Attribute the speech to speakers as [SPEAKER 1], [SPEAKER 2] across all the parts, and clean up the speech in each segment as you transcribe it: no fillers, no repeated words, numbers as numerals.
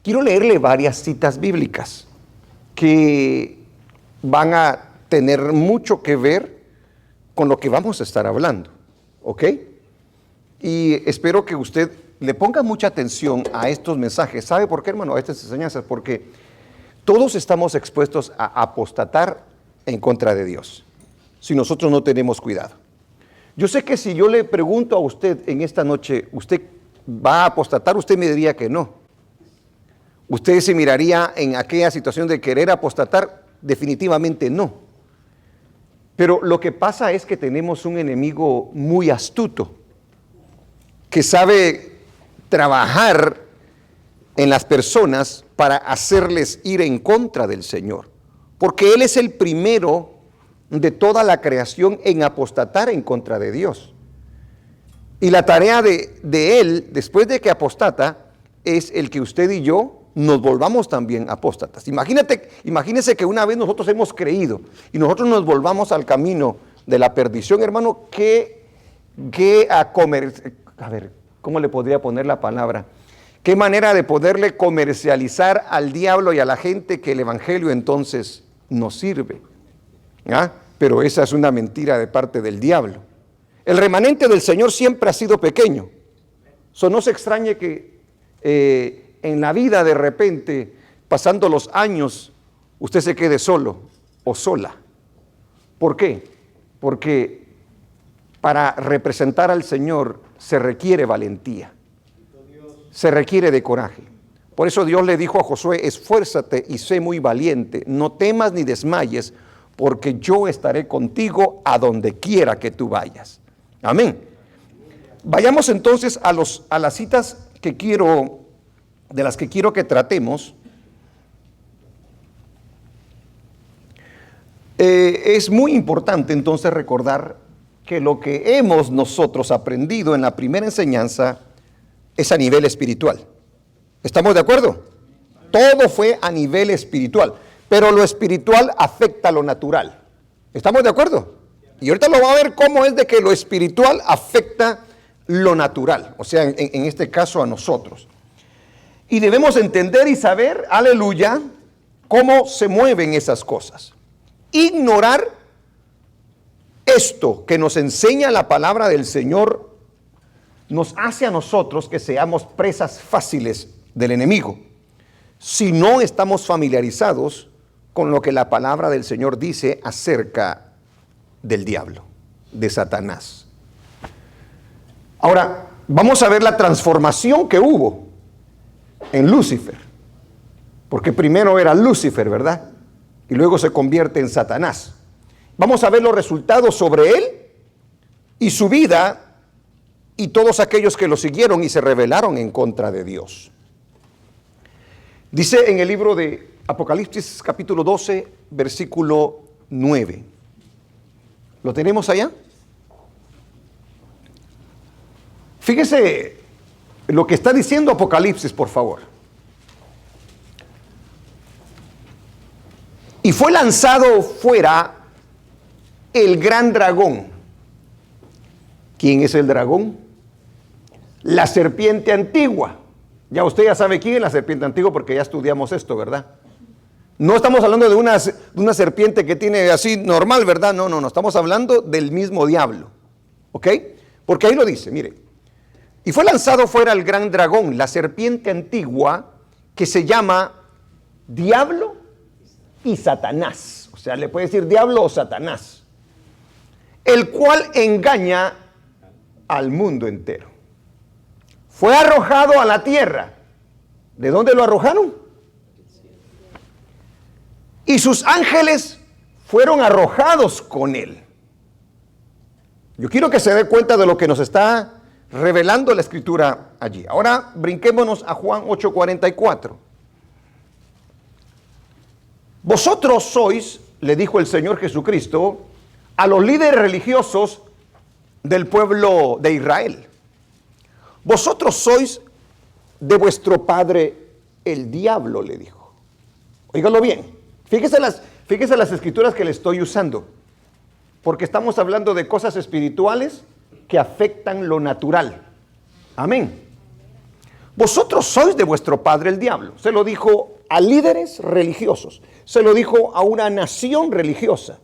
[SPEAKER 1] quiero leerle varias citas bíblicas que van a tener mucho que ver con lo que vamos a estar hablando, ¿ok? Y espero que usted le ponga mucha atención a estos mensajes. ¿Sabe por qué, hermano? A estas enseñanzas, porque todos estamos expuestos a apostatar en contra de Dios, si nosotros no tenemos cuidado. Yo sé que si yo le pregunto a usted en esta noche, ¿usted va a apostatar? Usted me diría que no. ¿Usted se miraría en aquella situación de querer apostatar? Definitivamente no. Pero lo que pasa es que tenemos un enemigo muy astuto, que sabe trabajar en las personas para hacerles ir en contra del Señor. Porque Él es el primero de toda la creación en apostatar en contra de Dios. Y la tarea de Él, después de que apostata, es el que usted y yo nos volvamos también apóstatas. Imagínese que una vez nosotros hemos creído y nosotros nos volvamos al camino de la perdición, hermano, a ver, ¿cómo le podría poner la palabra? ¿Qué manera de poderle comercializar al diablo y a la gente que el evangelio entonces nos sirve? ¿Ah? Pero esa es una mentira de parte del diablo. El remanente del Señor siempre ha sido pequeño. No se extrañe que en la vida de repente, pasando los años, usted se quede solo o sola. ¿Por qué? Porque para representar al Señor se requiere valentía, se requiere de coraje. Por eso Dios le dijo a Josué: esfuérzate y sé muy valiente, no temas ni desmayes, porque yo estaré contigo a donde quiera que tú vayas. Amén. Vayamos entonces a las citas de las que quiero que tratemos. Es muy importante entonces recordar que lo que hemos nosotros aprendido en la primera enseñanza es a nivel espiritual. ¿Estamos de acuerdo? Todo fue a nivel espiritual, pero lo espiritual afecta a lo natural. ¿Estamos de acuerdo? Y ahorita lo va a ver cómo es de que lo espiritual afecta lo natural, o sea, en este caso a nosotros. Y debemos entender y saber, aleluya, cómo se mueven esas cosas. Ignorar esto que nos enseña la palabra del Señor nos hace a nosotros que seamos presas fáciles del enemigo, si no estamos familiarizados con lo que la palabra del Señor dice acerca del diablo, de Satanás. Ahora, vamos a ver la transformación que hubo en Lucifer, porque primero era Lucifer, ¿verdad? Y luego se convierte en Satanás. Vamos a ver los resultados sobre él y su vida y todos aquellos que lo siguieron y se rebelaron en contra de Dios. Dice en el libro de Apocalipsis capítulo 12, versículo 9. ¿Lo tenemos allá? Fíjese lo que está diciendo Apocalipsis, por favor. Y fue lanzado fuera el gran dragón. ¿Quién es el dragón? La serpiente antigua. Ya usted ya sabe quién es la serpiente antigua porque ya estudiamos esto, ¿verdad? No estamos hablando de una serpiente que tiene así normal, ¿verdad? No, estamos hablando del mismo diablo, ¿ok? Porque ahí lo dice, mire. Y fue lanzado fuera el gran dragón, la serpiente antigua, que se llama Diablo y Satanás. O sea, le puede decir diablo o Satanás, el cual engaña al mundo entero. Fue arrojado a la tierra. ¿De dónde lo arrojaron? Y sus ángeles fueron arrojados con él. Yo quiero que se dé cuenta de lo que nos está revelando la escritura allí. Ahora brinquémonos a Juan 8:44. Vosotros sois, le dijo el Señor Jesucristo, a los líderes religiosos del pueblo de Israel: vosotros sois de vuestro padre el diablo, le dijo. Óigalo bien, fíjese las escrituras que le estoy usando, porque estamos hablando de cosas espirituales que afectan lo natural. Amén. vosotros sois de vuestro padre el diablo. Se lo dijo a líderes religiosos, se lo dijo a una nación religiosa,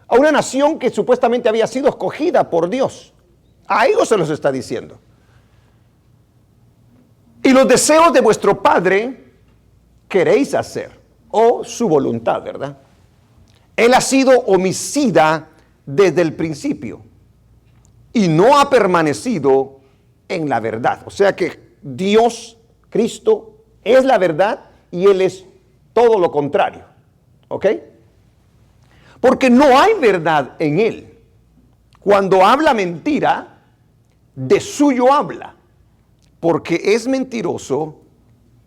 [SPEAKER 1] a una nación que supuestamente había sido escogida por Dios. A ellos se los está diciendo. Y los deseos de vuestro padre queréis hacer, o su voluntad, ¿verdad? Él ha sido homicida desde el principio y no ha permanecido en la verdad. O sea que Dios, Cristo, es la verdad y Él es todo lo contrario. ¿Ok? Porque no hay verdad en Él. Cuando habla mentira, de suyo habla, porque es mentiroso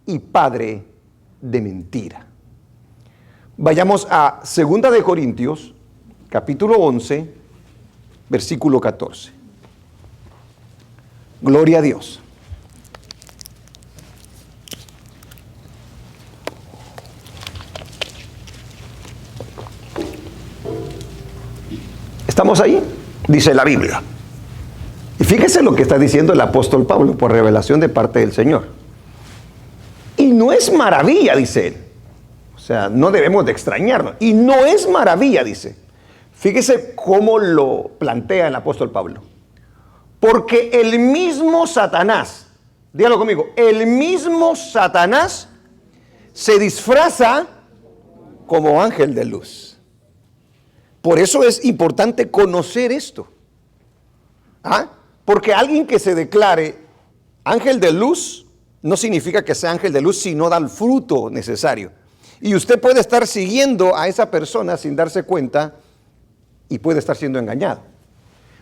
[SPEAKER 1] y padre de mentira. Vayamos a 2 de Corintios, capítulo 11, versículo 14. Gloria a Dios. ¿Estamos ahí? Dice la Biblia. Y fíjese lo que está diciendo el apóstol Pablo por revelación de parte del Señor. Y no es maravilla, dice él. O sea, no debemos de extrañarnos. Y no es maravilla, dice. Fíjese cómo lo plantea el apóstol Pablo. Porque el mismo Satanás, dígalo conmigo, el mismo Satanás se disfraza como ángel de luz. Por eso es importante conocer esto. ¿Ah? Porque alguien que se declare ángel de luz no significa que sea ángel de luz si no da el fruto necesario. Y usted puede estar siguiendo a esa persona sin darse cuenta y puede estar siendo engañado.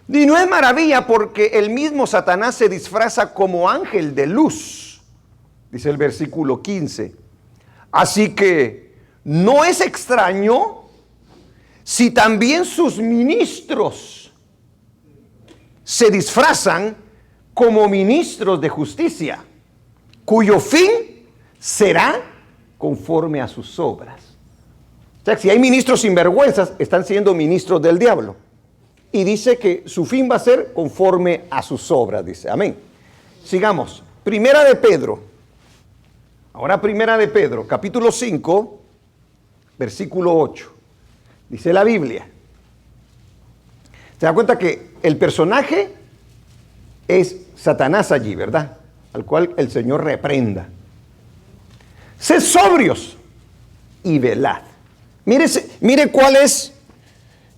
[SPEAKER 1] Y no es maravilla porque el mismo Satanás se disfraza como ángel de luz, dice el versículo 15. Así que no es extraño si también sus ministros se disfrazan como ministros de justicia, cuyo fin será conforme a sus obras. O sea, si hay ministros sinvergüenzas, están siendo ministros del diablo. Y dice que su fin va a ser conforme a sus obras, dice. Amén. Sigamos. Primera de Pedro. Ahora Primera de Pedro, capítulo 5, versículo 8. Dice la Biblia. Se da cuenta que el personaje es Satanás allí, ¿verdad? Al cual el Señor reprenda. Sed sobrios y velad. Mire cuál es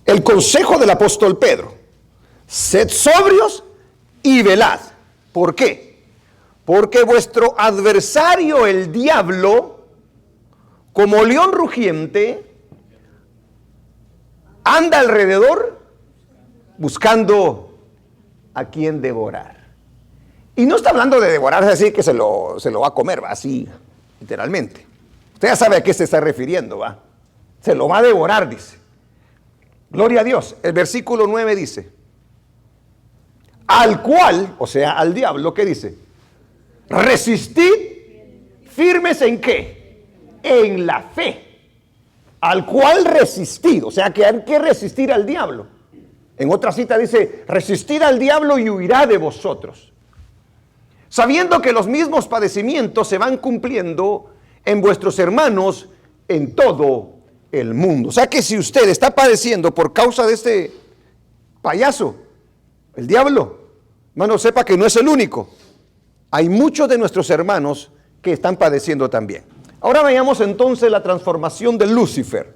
[SPEAKER 1] el consejo del apóstol Pedro. Sed sobrios y velad. ¿Por qué? Porque vuestro adversario, el diablo, como león rugiente, anda alrededor buscando a quien devorar. Y no está hablando de devorar, es decir, que se lo va a comer, va así, literalmente. Usted ya sabe a qué se está refiriendo, va. Se lo va a devorar, dice. Gloria a Dios. El versículo 9 dice, al cual, o sea, al diablo, ¿qué dice? Resistid firmes en ¿qué? En la fe. Al cual resistid, o sea, que hay que resistir al diablo. En otra cita dice, resistid al diablo y huirá de vosotros. Sabiendo que los mismos padecimientos se van cumpliendo en vuestros hermanos en todo el mundo. O sea que si usted está padeciendo por causa de este payaso, el diablo, hermano, sepa que no es el único. Hay muchos de nuestros hermanos que están padeciendo también. Ahora veamos entonces la transformación de Lucifer,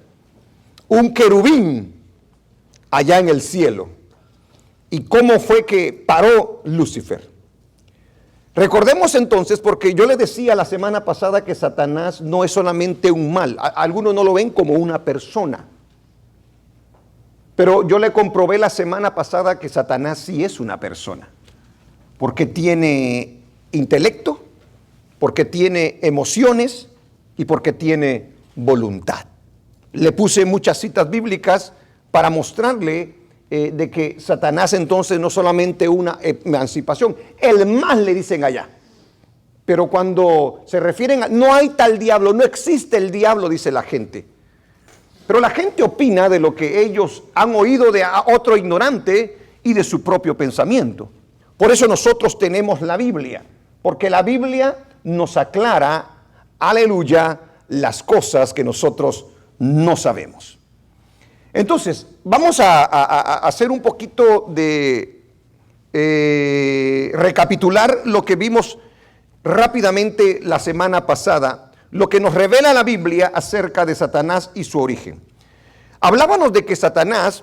[SPEAKER 1] un querubín allá en el cielo. ¿Y cómo fue que paró Lucifer? Recordemos entonces, porque yo le decía la semana pasada que Satanás no es solamente un mal. Algunos no lo ven como una persona. Pero yo le comprobé la semana pasada que Satanás sí es una persona. Porque tiene intelecto, porque tiene emociones y porque tiene voluntad. Le puse muchas citas bíblicas para mostrarle de que Satanás entonces no solamente una emancipación, el mal le dicen allá. Pero cuando se refieren a, no hay tal diablo, no existe el diablo, dice la gente. Pero la gente opina de lo que ellos han oído de otro ignorante y de su propio pensamiento. Por eso nosotros tenemos la Biblia, porque la Biblia nos aclara, aleluya, las cosas que nosotros no sabemos. Entonces, vamos a hacer un poquito de recapitular lo que vimos rápidamente la semana pasada, lo que nos revela la Biblia acerca de Satanás y su origen. Hablábamos de que Satanás,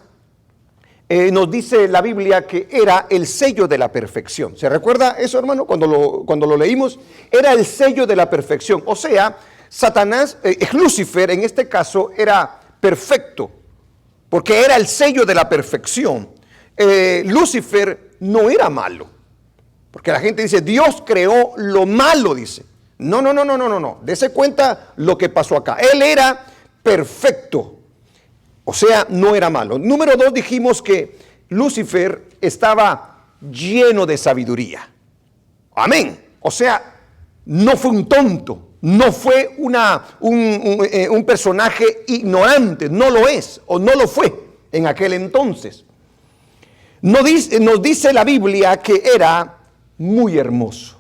[SPEAKER 1] nos dice la Biblia que era el sello de la perfección. ¿Se recuerda eso, hermano? Cuando lo leímos, era el sello de la perfección. O sea, Satanás, Lucifer en este caso, era perfecto, porque era el sello de la perfección. Lucifer no era malo, porque la gente dice, Dios creó lo malo, dice. No. Dese cuenta lo que pasó acá. Él era perfecto. O sea, no era malo. Número 2, dijimos que Lucifer estaba lleno de sabiduría. Amén. O sea, no fue un tonto, no fue un personaje ignorante, no lo es o no lo fue en aquel entonces. Nos dice la Biblia que era muy hermoso.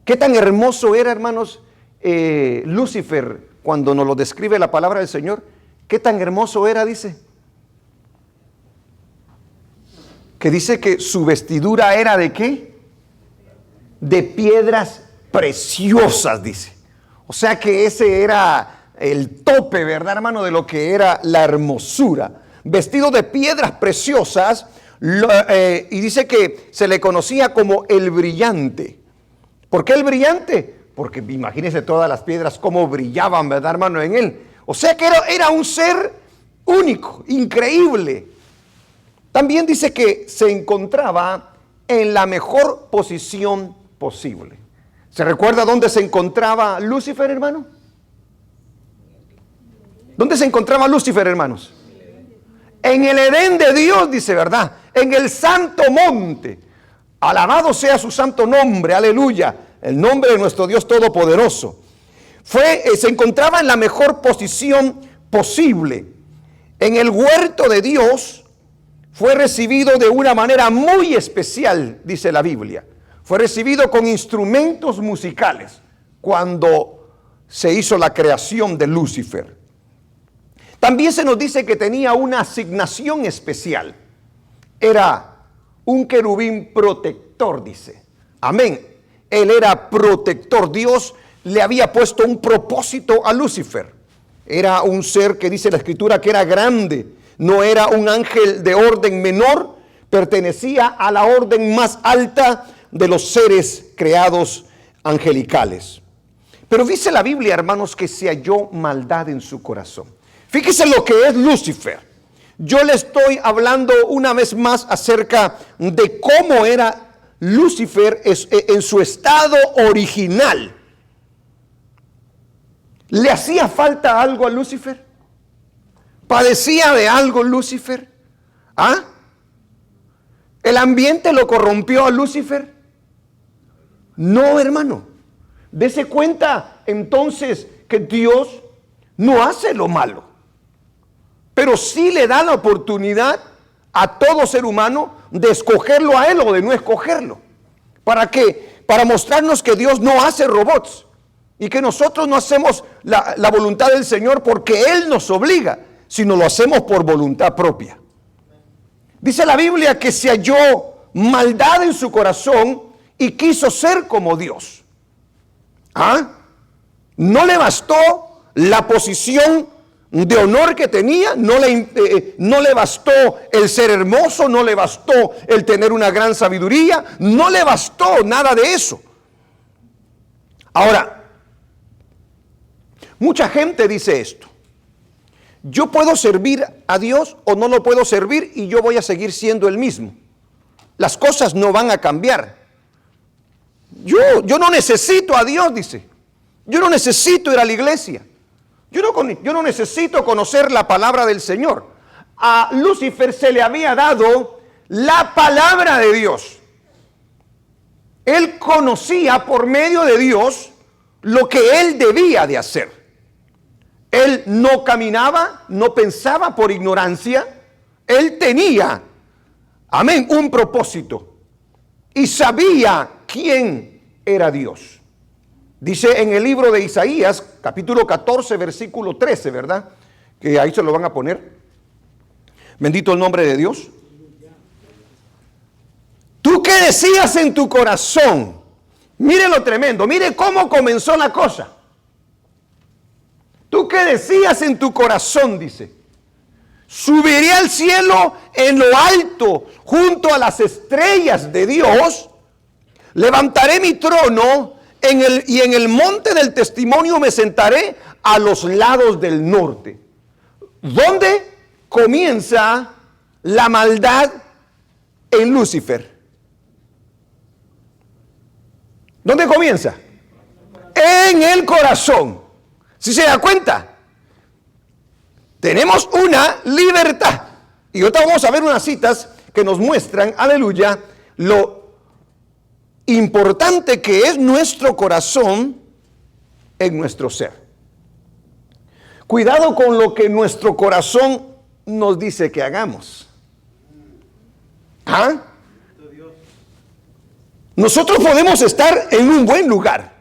[SPEAKER 1] ¿Qué tan hermoso era, hermanos, Lucifer cuando nos lo describe la palabra del Señor? ¿Qué tan hermoso era? Dice que su vestidura era ¿de qué? De piedras preciosas, dice. O sea que ese era el tope, ¿verdad, hermano? De lo que era la hermosura. Vestido de piedras preciosas, y dice que se le conocía como el brillante. ¿Por qué el brillante? Porque imagínense todas las piedras cómo brillaban, ¿verdad, hermano? En él. O sea que era un ser único, increíble. También dice que se encontraba en la mejor posición posible. ¿Se recuerda dónde se encontraba Lucifer, hermano? ¿Dónde se encontraba Lucifer, hermanos? En el Edén de Dios, dice, ¿verdad? En el santo monte. Alabado sea su santo nombre, aleluya. El nombre de nuestro Dios Todopoderoso. Se encontraba en la mejor posición posible. En el huerto de Dios fue recibido de una manera muy especial, dice la Biblia. Fue recibido con instrumentos musicales cuando se hizo la creación de Lucifer. También se nos dice que tenía una asignación especial. Era un querubín protector, dice. Amén. Él era protector. Dios le había puesto un propósito a Lucifer. Era un ser que dice la Escritura que era grande. No era un ángel de orden menor. Pertenecía a la orden más alta de los seres creados angelicales. Pero dice la Biblia, hermanos, que se halló maldad en su corazón. Fíjese lo que es Lucifer. Yo le estoy hablando una vez más acerca de cómo era Lucifer en su estado original. ¿Le hacía falta algo a Lucifer? ¿Padecía de algo Lucifer? ¿Ah? ¿El ambiente lo corrompió a Lucifer? No, hermano. Dese cuenta entonces que Dios no hace lo malo, pero sí le da la oportunidad a todo ser humano de escogerlo a él o de no escogerlo. ¿Para qué? Para mostrarnos que Dios no hace robots y que nosotros no hacemos la voluntad del Señor porque Él nos obliga, sino lo hacemos por voluntad propia. Dice la Biblia que se halló maldad en su corazón y quiso ser como Dios. ¿Ah? No le bastó la posición de honor que tenía, no le bastó el ser hermoso, no le bastó el tener una gran sabiduría, no le bastó nada de eso. Ahora, mucha gente dice esto: yo puedo servir a Dios o no lo puedo servir y yo voy a seguir siendo el mismo. Las cosas no van a cambiar. Yo no necesito a Dios, dice. Yo no necesito ir a la iglesia. Yo no necesito conocer la palabra del Señor. A Lucifer se le había dado la palabra de Dios. Él conocía por medio de Dios lo que él debía de hacer. Él no caminaba, no pensaba por ignorancia. Él tenía, amén, un propósito. Y sabía quién era Dios. Dice en el libro de Isaías, capítulo 14, versículo 13, ¿verdad? Que ahí se lo van a poner. Bendito el nombre de Dios. Tú que decías en tu corazón, mire lo tremendo, mire cómo comenzó la cosa. Tú que decías en tu corazón, dice, subiré al cielo en lo alto, junto a las estrellas de Dios, levantaré mi trono y en el monte del testimonio me sentaré a los lados del norte. ¿Dónde comienza la maldad en Lucifer? ¿Dónde comienza? En el corazón. ¿Sí se da cuenta? Tenemos una libertad. Y ahorita vamos a ver unas citas que nos muestran, aleluya, lo importante que es nuestro corazón en nuestro ser. Cuidado con lo que nuestro corazón nos dice que hagamos. ¿Ah? Nosotros podemos estar en un buen lugar.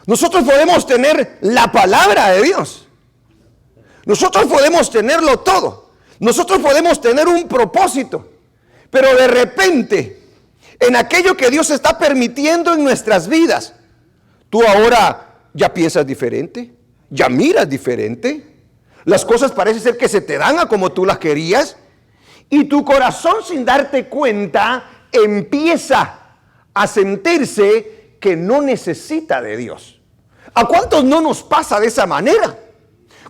[SPEAKER 1] Nosotros podemos tener la palabra de Dios. Nosotros podemos tenerlo todo. Nosotros podemos tener un propósito. Pero de repente, en aquello que Dios está permitiendo en nuestras vidas, tú ahora ya piensas diferente, ya miras diferente, las cosas parece ser que se te dan a como tú las querías, y tu corazón, sin darte cuenta, empieza a sentirse que no necesita de Dios. ¿A cuántos no nos pasa de esa manera?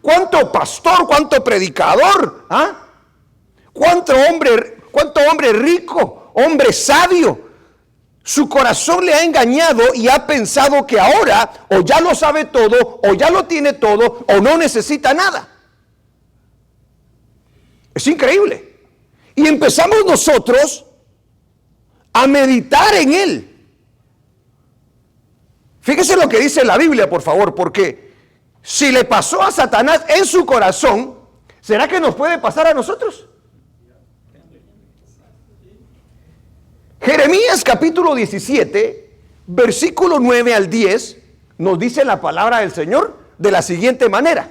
[SPEAKER 1] ¿Cuánto pastor, cuánto predicador, cuánto hombre rico, hombre sabio, su corazón le ha engañado y ha pensado que ahora o ya lo sabe todo, o ya lo tiene todo, o no necesita nada? Es increíble. Y empezamos nosotros a meditar en él. Fíjese lo que dice la Biblia, por favor, porque si le pasó a Satanás en su corazón, ¿será que nos puede pasar a nosotros? Jeremías capítulo 17, versículo 9 al 10, nos dice la palabra del Señor de la siguiente manera.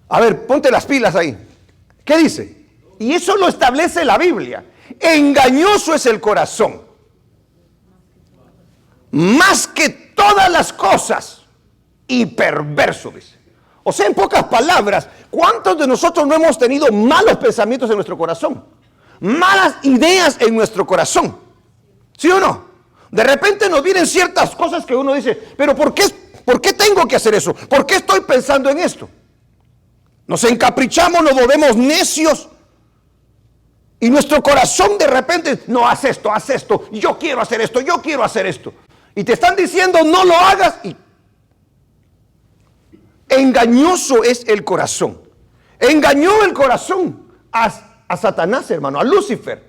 [SPEAKER 1] A ver, ponte las pilas ahí. ¿Qué dice? Y eso lo establece la Biblia. Engañoso es el corazón, más que todas las cosas, y perverso, dice. O sea, en pocas palabras, ¿cuántos de nosotros no hemos tenido malos pensamientos en nuestro corazón? Malas ideas en nuestro corazón. ¿Sí o no? De repente nos vienen ciertas cosas que uno dice, pero ¿por qué tengo que hacer eso? ¿Por qué estoy pensando en esto? Nos encaprichamos, nos volvemos necios. Y nuestro corazón de repente, no, haz esto, yo quiero hacer esto. Y te están diciendo, no lo hagas. Y engañoso es el corazón. Engañó el corazón a Satanás, hermano, a Lucifer,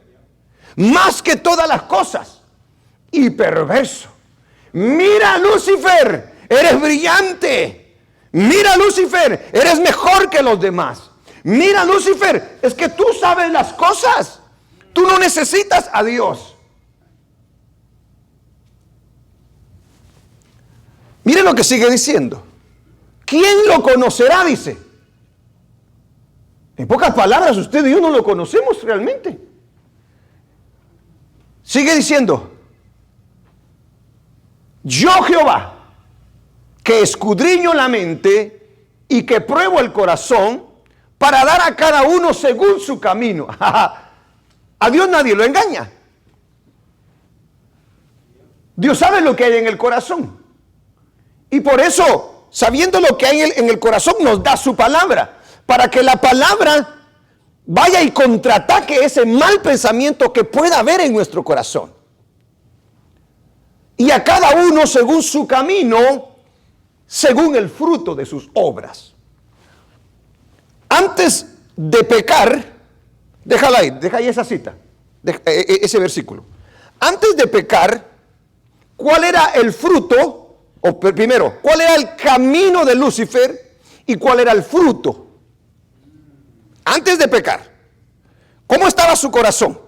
[SPEAKER 1] más que todas las cosas, y perverso. Mira, Lucifer, eres brillante. Mira, Lucifer, eres mejor que los demás. Mira, Lucifer, es que tú sabes las cosas. Tú no necesitas a Dios. Mire lo que sigue diciendo. ¿Quién lo conocerá? Dice. En pocas palabras, usted y yo no lo conocemos realmente. Sigue diciendo. Yo, Jehová, que escudriño la mente y que pruebo el corazón, para dar a cada uno según su camino. A Dios nadie lo engaña. Dios sabe lo que hay en el corazón. Y por eso, sabiendo lo que hay en el corazón, nos da su palabra. Para que la palabra vaya y contraataque ese mal pensamiento que pueda haber en nuestro corazón. Y a cada uno según su camino, según el fruto de sus obras. Antes de pecar, déjala ahí, deja ahí esa cita, ese versículo. Antes de pecar, ¿cuál era el fruto? O primero, ¿cuál era el camino de Lucifer y cuál era el fruto? Antes de pecar, ¿cómo estaba su corazón?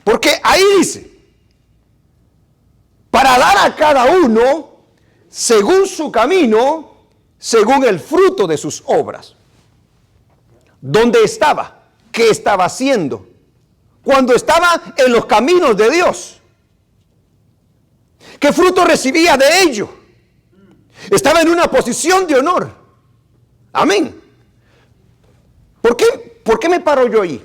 [SPEAKER 1] Porque ahí dice, para para dar a cada uno según su camino, según el fruto de sus obras. ¿Dónde estaba? ¿Qué estaba haciendo? Cuando estaba en los caminos de Dios. ¿Qué fruto recibía de ello? Estaba en una posición de honor. Amén. ¿Por qué me paro yo ahí?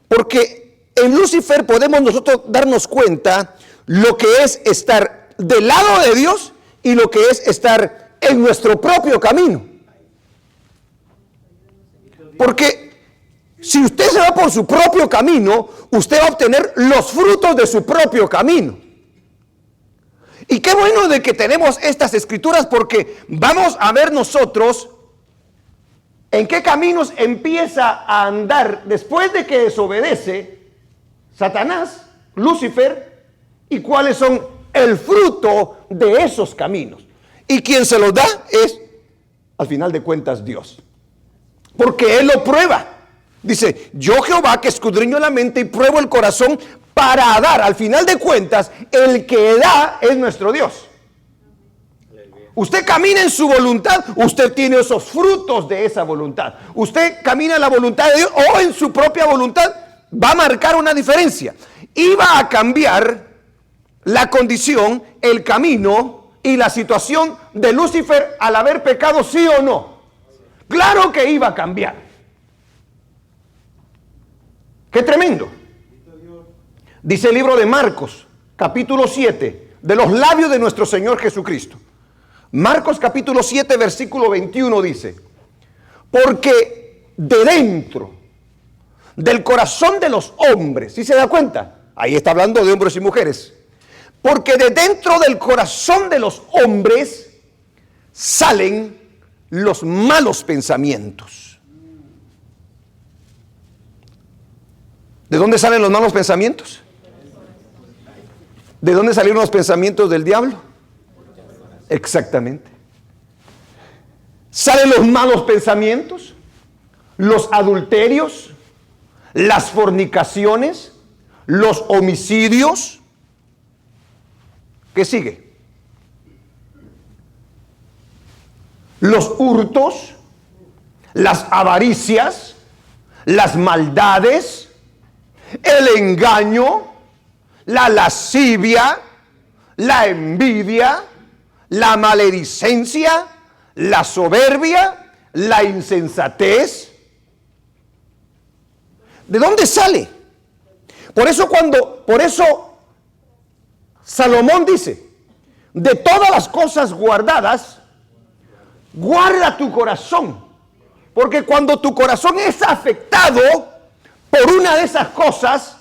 [SPEAKER 1] Porque en Lucifer podemos nosotros darnos cuenta lo que es estar del lado de Dios y lo que es estar en nuestro propio camino. Porque si usted se va por su propio camino, usted va a obtener los frutos de su propio camino. Y qué bueno de que tenemos estas escrituras, porque vamos a ver nosotros en qué caminos empieza a andar después de que desobedece Satanás, Lucifer, y cuáles son el fruto de esos caminos. Y quien se los da es, al final de cuentas, Dios. Porque Él lo prueba. Dice, yo Jehová que escudriño la mente y pruebo el corazón para dar. Al final de cuentas, el que da es nuestro Dios. Usted camina en su voluntad, usted tiene esos frutos de esa voluntad. Usted camina en la voluntad de Dios o en su propia voluntad, va a marcar una diferencia. Y va a cambiar la condición, el camino y la situación de Lucifer al haber pecado, ¿sí o no? Claro que iba a cambiar. ¡Qué tremendo! Dice el libro de Marcos, capítulo 7, de los labios de nuestro Señor Jesucristo. Marcos capítulo 7, versículo 21 dice, porque de dentro del corazón de los hombres, ¿sí se da cuenta? Ahí está hablando de hombres y mujeres. Porque de dentro del corazón de los hombres salen los malos pensamientos. ¿De dónde salen los malos pensamientos? ¿De dónde salieron los pensamientos del diablo? Exactamente. Salen los malos pensamientos, los adulterios, las fornicaciones, los homicidios. ¿Qué sigue? Los hurtos, las avaricias, las maldades, el engaño, la lascivia, la envidia, la maledicencia, la soberbia, la insensatez. ¿De dónde sale? Por eso Salomón dice, de todas las cosas guardadas, guarda tu corazón, porque cuando tu corazón es afectado por una de esas cosas,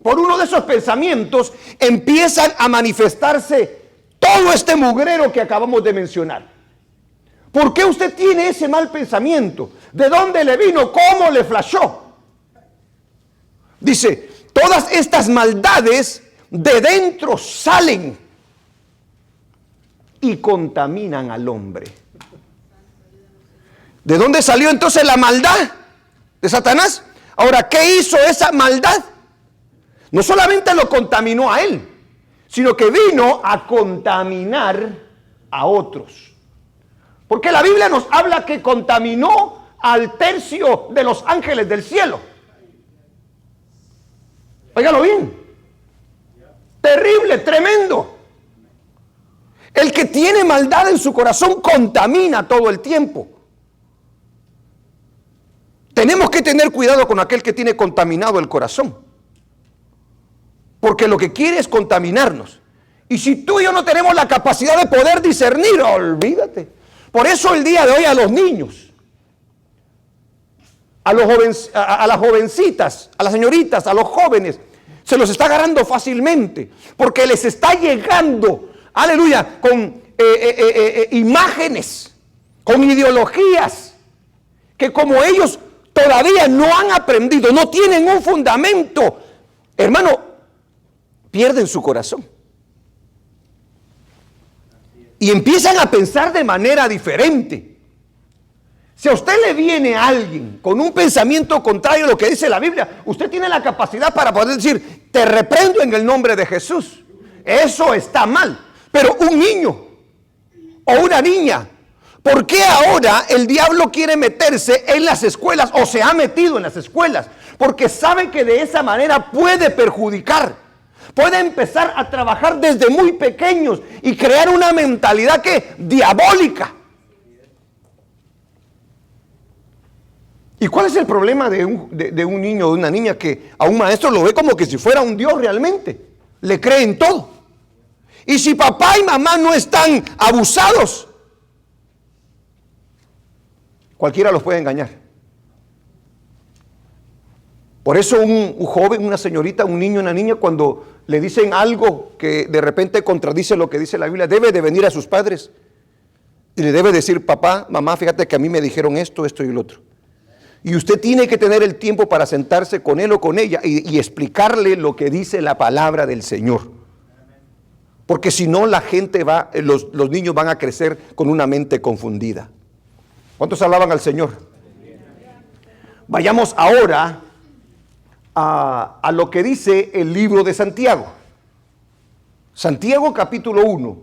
[SPEAKER 1] por uno de esos pensamientos, empiezan a manifestarse todo este mugrero que acabamos de mencionar. ¿Por qué usted tiene ese mal pensamiento? ¿De dónde le vino? ¿Cómo le flashó? Dice, todas estas maldades de dentro salen y contaminan al hombre. ¿De dónde salió entonces la maldad de Satanás? Ahora, ¿qué hizo esa maldad? No solamente lo contaminó a él, sino que vino a contaminar a otros. Porque la Biblia nos habla que contaminó al tercio de los ángeles del cielo. Óigalo bien. Terrible, tremendo. El que tiene maldad en su corazón contamina todo el tiempo. Tenemos que tener cuidado con aquel que tiene contaminado el corazón, porque lo que quiere es contaminarnos. Y si tú y yo no tenemos la capacidad de poder discernir, olvídate. Por eso el día de hoy a los niños, a las jovencitas, a las señoritas, a los jóvenes, se los está agarrando fácilmente, porque les está llegando, aleluya, con imágenes, con ideologías, que como ellos todavía no han aprendido, no tienen un fundamento, hermano, pierden su corazón. Y empiezan a pensar de manera diferente. Si a usted le viene alguien con un pensamiento contrario a lo que dice la Biblia, usted tiene la capacidad para poder decir, te reprendo en el nombre de Jesús. Eso está mal. Pero un niño o una niña, ¿por qué ahora el diablo quiere meterse en las escuelas o se ha metido en las escuelas? Porque sabe que de esa manera puede perjudicar, puede empezar a trabajar desde muy pequeños y crear una mentalidad que diabólica. ¿Y cuál es el problema de un niño o de una niña que a un maestro lo ve como que si fuera un Dios realmente? Le cree en todo. Y si papá y mamá no están abusados, cualquiera los puede engañar. Por eso un joven, una señorita, un niño, una niña, cuando le dicen algo que de repente contradice lo que dice la Biblia, debe de venir a sus padres y le debe decir: papá, mamá, fíjate que a mí me dijeron esto, esto y el otro. Y usted tiene que tener el tiempo para sentarse con él o con ella y explicarle lo que dice la palabra del Señor. Porque si no, la gente los niños van a crecer con una mente confundida. ¿Cuántos alaban al Señor? Vayamos ahora a lo que dice el libro de Santiago. Santiago capítulo 1,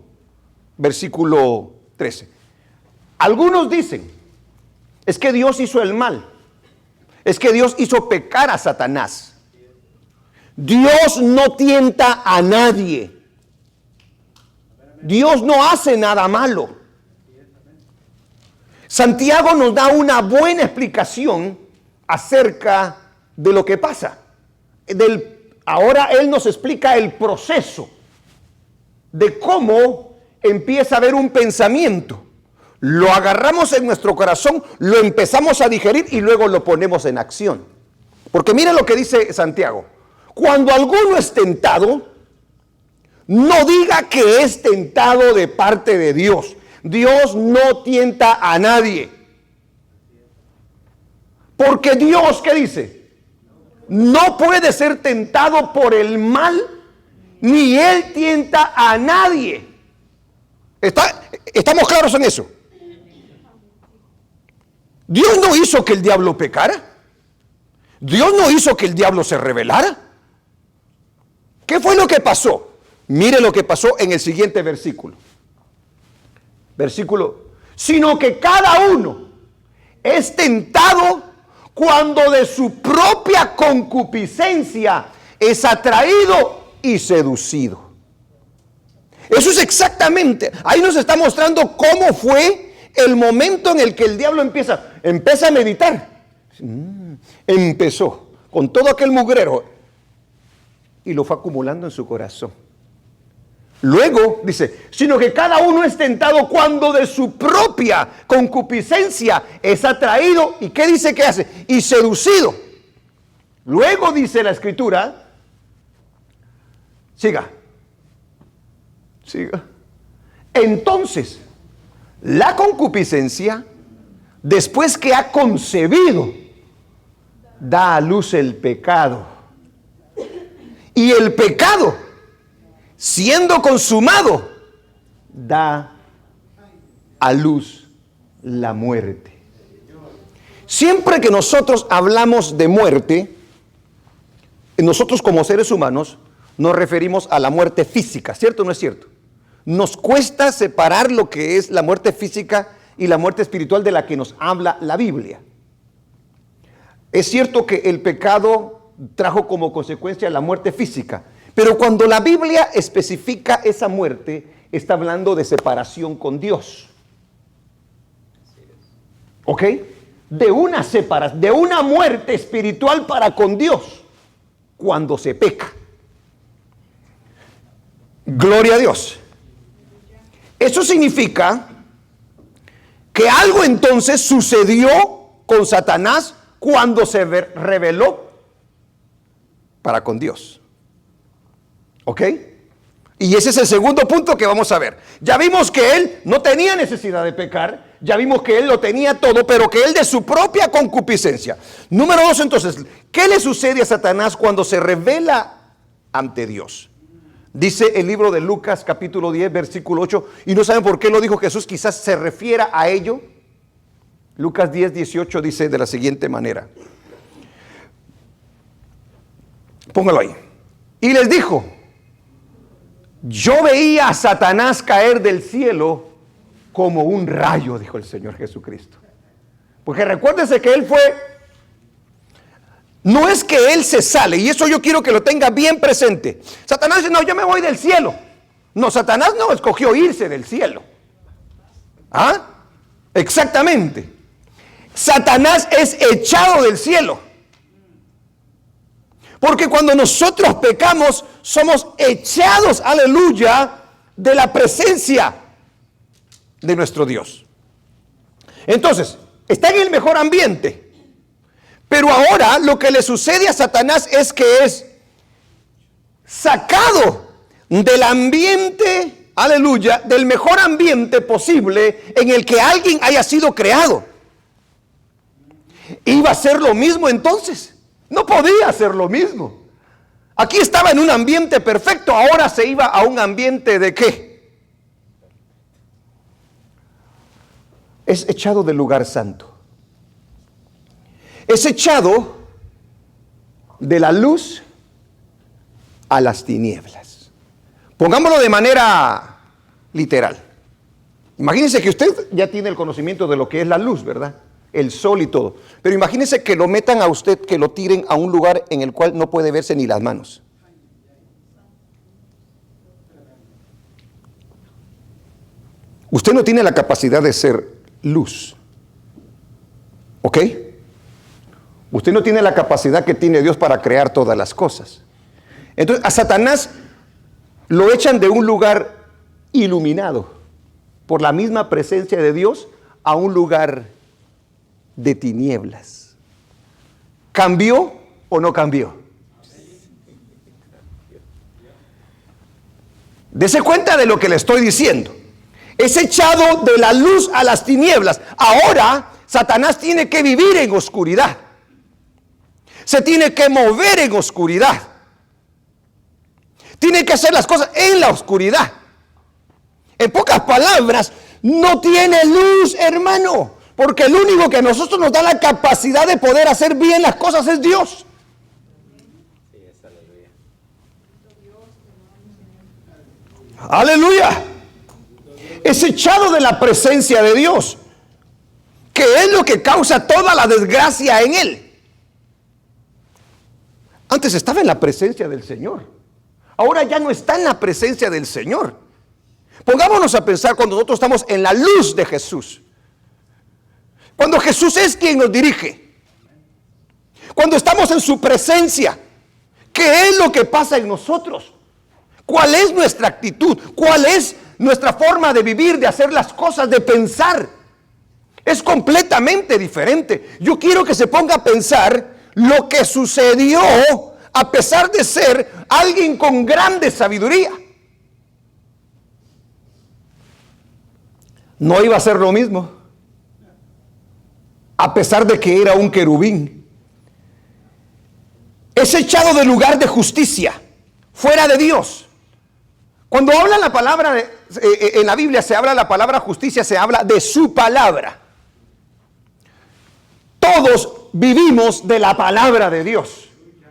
[SPEAKER 1] versículo 13. Algunos dicen: es que Dios hizo el mal. Es que Dios hizo pecar a Satanás. Dios no tienta a nadie. Dios no hace nada malo. Santiago nos da una buena explicación acerca de lo que pasa. Ahora él nos explica el proceso de cómo empieza a haber un pensamiento. Lo agarramos en nuestro corazón, lo empezamos a digerir y luego lo ponemos en acción. Porque mira lo que dice Santiago: cuando alguno es tentado, no diga que es tentado de parte de Dios. Dios no tienta a nadie. Porque Dios, ¿qué dice? No puede ser tentado por el mal, ni Él tienta a nadie. ¿Estamos claros en eso? Dios no hizo que el diablo pecara. Dios no hizo que el diablo se rebelara. ¿Qué fue lo que pasó? Mire lo que pasó en el siguiente versículo. Sino que cada uno es tentado cuando de su propia concupiscencia es atraído y seducido. Eso es exactamente, ahí nos está mostrando cómo fue el momento en el que el diablo empieza a meditar. Empezó con todo aquel mugrero y lo fue acumulando en su corazón. Luego dice: sino que cada uno es tentado cuando de su propia concupiscencia es atraído. ¿Y qué dice que hace? Y seducido. Luego dice la Escritura, siga. Entonces, la concupiscencia, después que ha concebido, da a luz el pecado. Y el pecado, siendo consumado, da a luz la muerte. Siempre que nosotros hablamos de muerte, nosotros como seres humanos nos referimos a la muerte física, ¿cierto o no es cierto? Nos cuesta separar lo que es la muerte física y la muerte espiritual de la que nos habla la Biblia. Es cierto que el pecado trajo como consecuencia la muerte física, pero cuando la Biblia especifica esa muerte, está hablando de separación con Dios. ¿Ok? De una muerte espiritual para con Dios cuando se peca. Gloria a Dios. Eso significa que algo entonces sucedió con Satanás cuando se rebeló para con Dios. ¿Ok? Y ese es el segundo punto que vamos a ver. Ya vimos que él no tenía necesidad de pecar, ya vimos que él lo tenía todo, pero que él de su propia concupiscencia. Número 2, entonces, ¿qué le sucede a Satanás cuando se rebela ante Dios? Dice el libro de Lucas capítulo 10 versículo 8, y no saben por qué lo dijo Jesús, quizás se refiera a ello. Lucas 10, 18 dice de la siguiente manera. Póngalo ahí. Y les dijo: Yo veía a Satanás caer del cielo como un rayo, dijo el Señor Jesucristo. Porque recuérdese que Él fue, no es que Él se sale, y eso yo quiero que lo tenga bien presente. Satanás dice, no, yo me voy del cielo. No, Satanás no escogió irse del cielo. ¿Ah? Exactamente. Satanás es echado del cielo. Porque cuando nosotros pecamos, somos echados, aleluya, de la presencia de nuestro Dios. Entonces, está en el mejor ambiente. Pero ahora lo que le sucede a Satanás es que es sacado del ambiente, aleluya, del mejor ambiente posible en el que alguien haya sido creado. ¿Iba a ser lo mismo entonces? No podía hacer lo mismo. Aquí estaba en un ambiente perfecto, ahora se iba a un ambiente de ¿qué? Es echado del lugar santo. Es echado de la luz a las tinieblas. Pongámoslo de manera literal. Imagínense que usted ya tiene el conocimiento de lo que es la luz, ¿verdad? El sol y todo. Pero imagínense que lo metan a usted, que lo tiren a un lugar en el cual no puede verse ni las manos. Usted no tiene la capacidad de ser luz. ¿Ok? Usted no tiene la capacidad que tiene Dios para crear todas las cosas. Entonces a Satanás lo echan de un lugar iluminado por la misma presencia de Dios a un lugar de tinieblas. ¿Cambió o no cambió? Dese cuenta de lo que le estoy diciendo. Es echado de la luz a las tinieblas. Ahora Satanás tiene que vivir en oscuridad. Se tiene que mover en oscuridad. Tiene que hacer las cosas en la oscuridad. En pocas palabras, no tiene luz, hermano. Porque el único que a nosotros nos da la capacidad de poder hacer bien las cosas es Dios. Aleluya. Es echado de la presencia de Dios, que es lo que causa toda la desgracia en él. Antes estaba en la presencia del Señor. Ahora ya no está en la presencia del Señor. Pongámonos a pensar cuando nosotros estamos en la luz de Jesús. Cuando Jesús es quien nos dirige. Cuando estamos en su presencia. ¿Qué es lo que pasa en nosotros? ¿Cuál es nuestra actitud? ¿Cuál es nuestra forma de vivir, de hacer las cosas, de pensar? Es completamente diferente. Yo quiero que se ponga a pensar lo que sucedió a pesar de ser alguien con grande sabiduría. No iba a ser lo mismo. A pesar de que era un querubín. Es echado del lugar de justicia, fuera de Dios. Cuando habla la palabra, en la Biblia se habla la palabra justicia, se habla de su palabra. Todos vivimos de la palabra de Dios.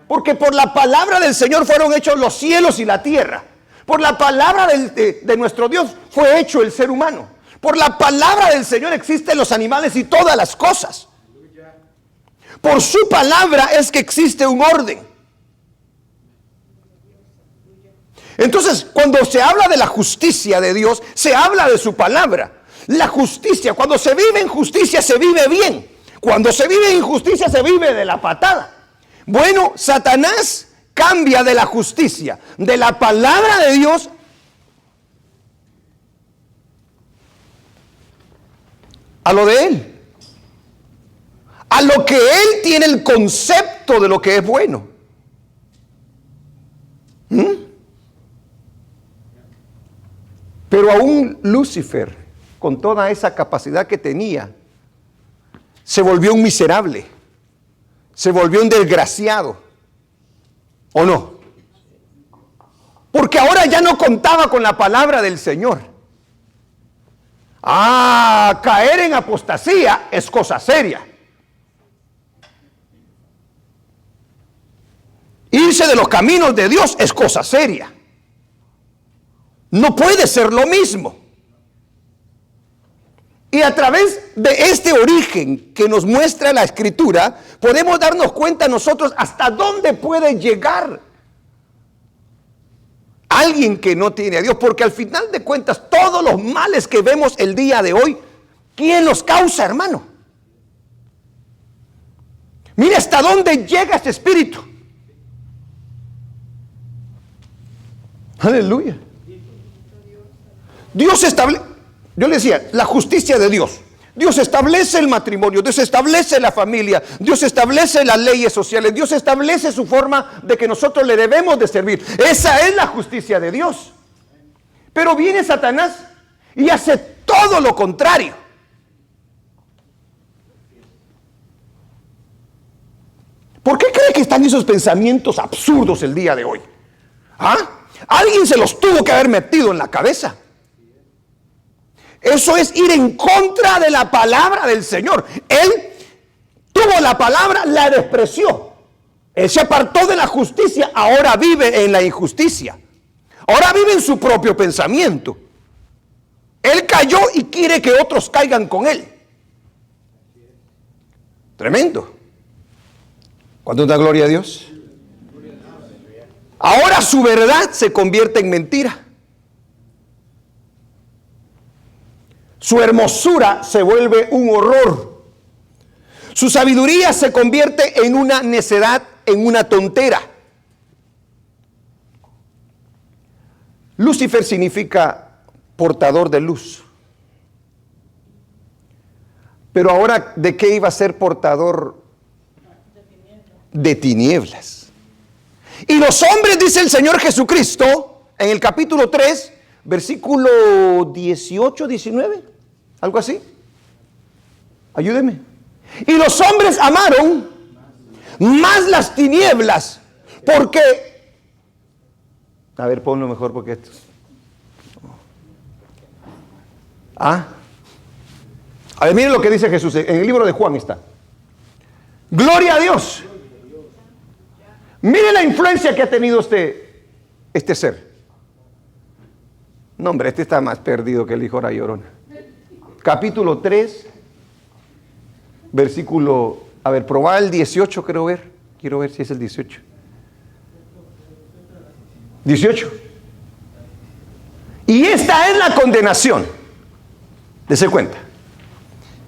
[SPEAKER 1] Porque por la palabra del Señor fueron hechos los cielos y la tierra. Por la palabra de nuestro Dios fue hecho el ser humano. Por la palabra del Señor existen los animales y todas las cosas. Por su palabra es que existe un orden. Entonces, cuando se habla de la justicia de Dios, se habla de su palabra. La justicia, cuando se vive en justicia, se vive bien. Cuando se vive en injusticia, se vive de la patada. Bueno, Satanás cambia de la justicia, de la palabra de Dios, a lo de él. A lo que él tiene el concepto de lo que es bueno. Pero aún Lucifer, con toda esa capacidad que tenía, se volvió un miserable, se volvió un desgraciado, ¿o no? Porque ahora ya no contaba con la palabra del Señor. Caer en apostasía es cosa seria. Irse de los caminos de Dios es cosa seria. No puede ser lo mismo. Y a través de este origen que nos muestra la Escritura, podemos darnos cuenta nosotros hasta dónde puede llegar alguien que no tiene a Dios. Porque al final de cuentas, todos los males que vemos el día de hoy, ¿quién los causa, hermano? Mira hasta dónde llega este espíritu. Aleluya. Dios establece, yo le decía, la justicia de Dios. Dios establece el matrimonio, Dios establece la familia, Dios establece las leyes sociales, Dios establece su forma de que nosotros le debemos de servir. Esa es la justicia de Dios. Pero viene Satanás y hace todo lo contrario. ¿Por qué cree que están esos pensamientos absurdos el día de hoy? ¿Ah? Alguien se los tuvo que haber metido en la cabeza. Eso es ir en contra de la palabra del Señor. Él tuvo la palabra, la despreció. Él se apartó de la justicia, ahora vive en la injusticia. Ahora vive en su propio pensamiento. Él cayó y quiere que otros caigan con él. Tremendo. ¿Cuánto da gloria a Dios? Ahora su verdad se convierte en mentira. Su hermosura se vuelve un horror. Su sabiduría se convierte en una necedad, en una tontera. Lucifer significa portador de luz. Pero ahora, ¿de qué iba a ser portador? De tinieblas. Y los hombres, dice el Señor Jesucristo, en el capítulo 3, versículo 18, 19, algo así. Ayúdeme. Y los hombres amaron más las tinieblas, porque... A ver, ponlo mejor porque esto... A ver, miren lo que dice Jesús, en el libro de Juan está. Gloria a Dios. Mire la influencia que ha tenido este ser. No, hombre, este está más perdido que el hijo de la llorona. Capítulo 3, versículo, a ver, probá el 18, quiero ver si es el 18. 18. Y esta es la condenación. Dese cuenta.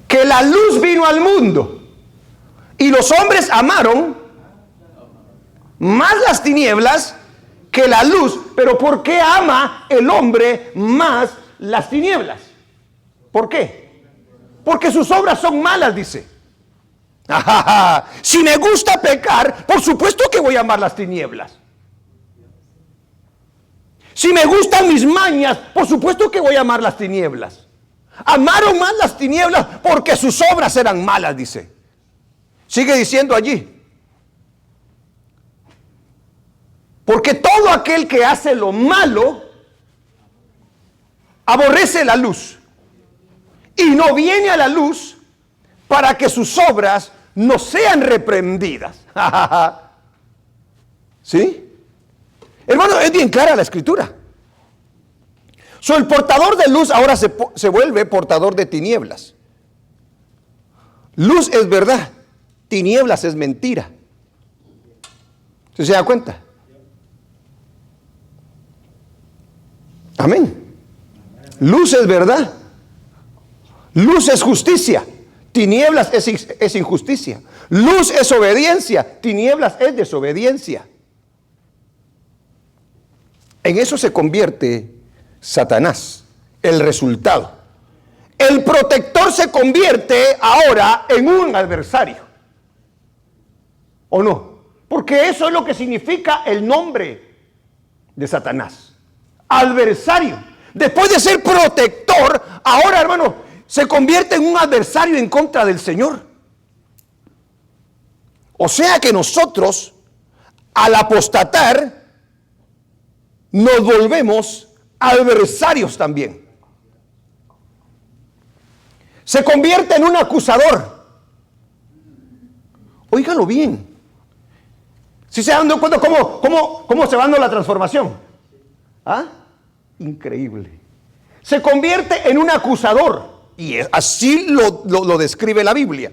[SPEAKER 1] Que la luz vino al mundo y los hombres amaron más las tinieblas que la luz. Pero ¿por qué ama el hombre más las tinieblas? ¿Por qué? Porque sus obras son malas, dice. Si me gusta pecar, por supuesto que voy a amar las tinieblas. Si me gustan mis mañas, por supuesto que voy a amar las tinieblas. Amaron más las tinieblas porque sus obras eran malas, dice. Sigue diciendo allí. Porque todo aquel que hace lo malo aborrece la luz y no viene a la luz para que sus obras no sean reprendidas. ¿Sí? Hermano, es bien clara la escritura. El portador de luz ahora se vuelve portador de tinieblas. Luz es verdad, tinieblas es mentira. ¿Se da cuenta? Amén. Luz es verdad. Luz es justicia. Tinieblas es injusticia. Luz es obediencia. Tinieblas es desobediencia. En eso se convierte Satanás, el resultado. El protector se convierte ahora en un adversario. ¿O no? Porque eso es lo que significa el nombre de Satanás. Adversario. Después de ser protector, ahora, hermano, se convierte en un adversario en contra del Señor. O sea que nosotros, al apostatar, nos volvemos adversarios también. Se convierte en un acusador. Óigalo bien. Si se dan cuenta cómo se va dando la transformación. ¿Ah? Increíble. Se convierte en un acusador. Y así lo describe la Biblia.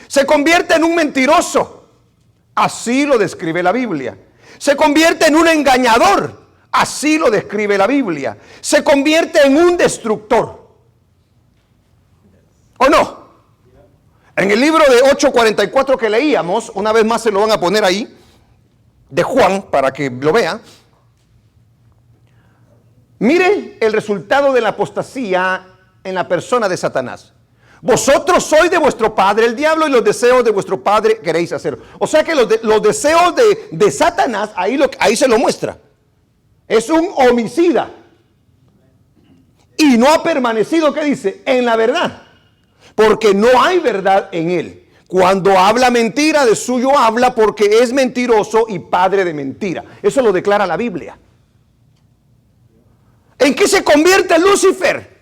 [SPEAKER 1] Se convierte en un mentiroso. Así lo describe la Biblia. Se convierte en un engañador. Así lo describe la Biblia. Se convierte en un destructor. ¿O no? En el libro de 8:44 que leíamos, una vez más se lo van a poner ahí, de Juan, para que lo vea. Mire el resultado de la apostasía en la persona de Satanás. Vosotros sois de vuestro padre el diablo, y los deseos de vuestro padre queréis hacer. O sea que los deseos de Satanás, ahí se lo muestra. Es un homicida. Y no ha permanecido, ¿qué dice? En la verdad. Porque no hay verdad en él. Cuando habla mentira, de suyo habla, porque es mentiroso y padre de mentira. Eso lo declara la Biblia. ¿En qué se convierte Lucifer?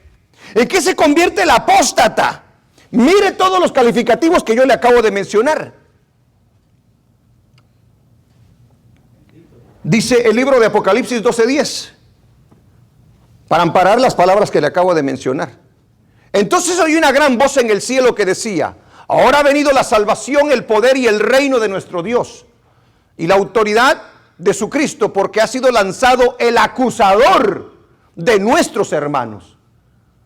[SPEAKER 1] ¿En qué se convierte el apóstata? Mire todos los calificativos que yo le acabo de mencionar. Dice el libro de Apocalipsis 12:10, para amparar las palabras que le acabo de mencionar. Entonces oí una gran voz en el cielo que decía: ahora ha venido la salvación, el poder y el reino de nuestro Dios y la autoridad de su Cristo, porque ha sido lanzado el acusador de nuestros hermanos,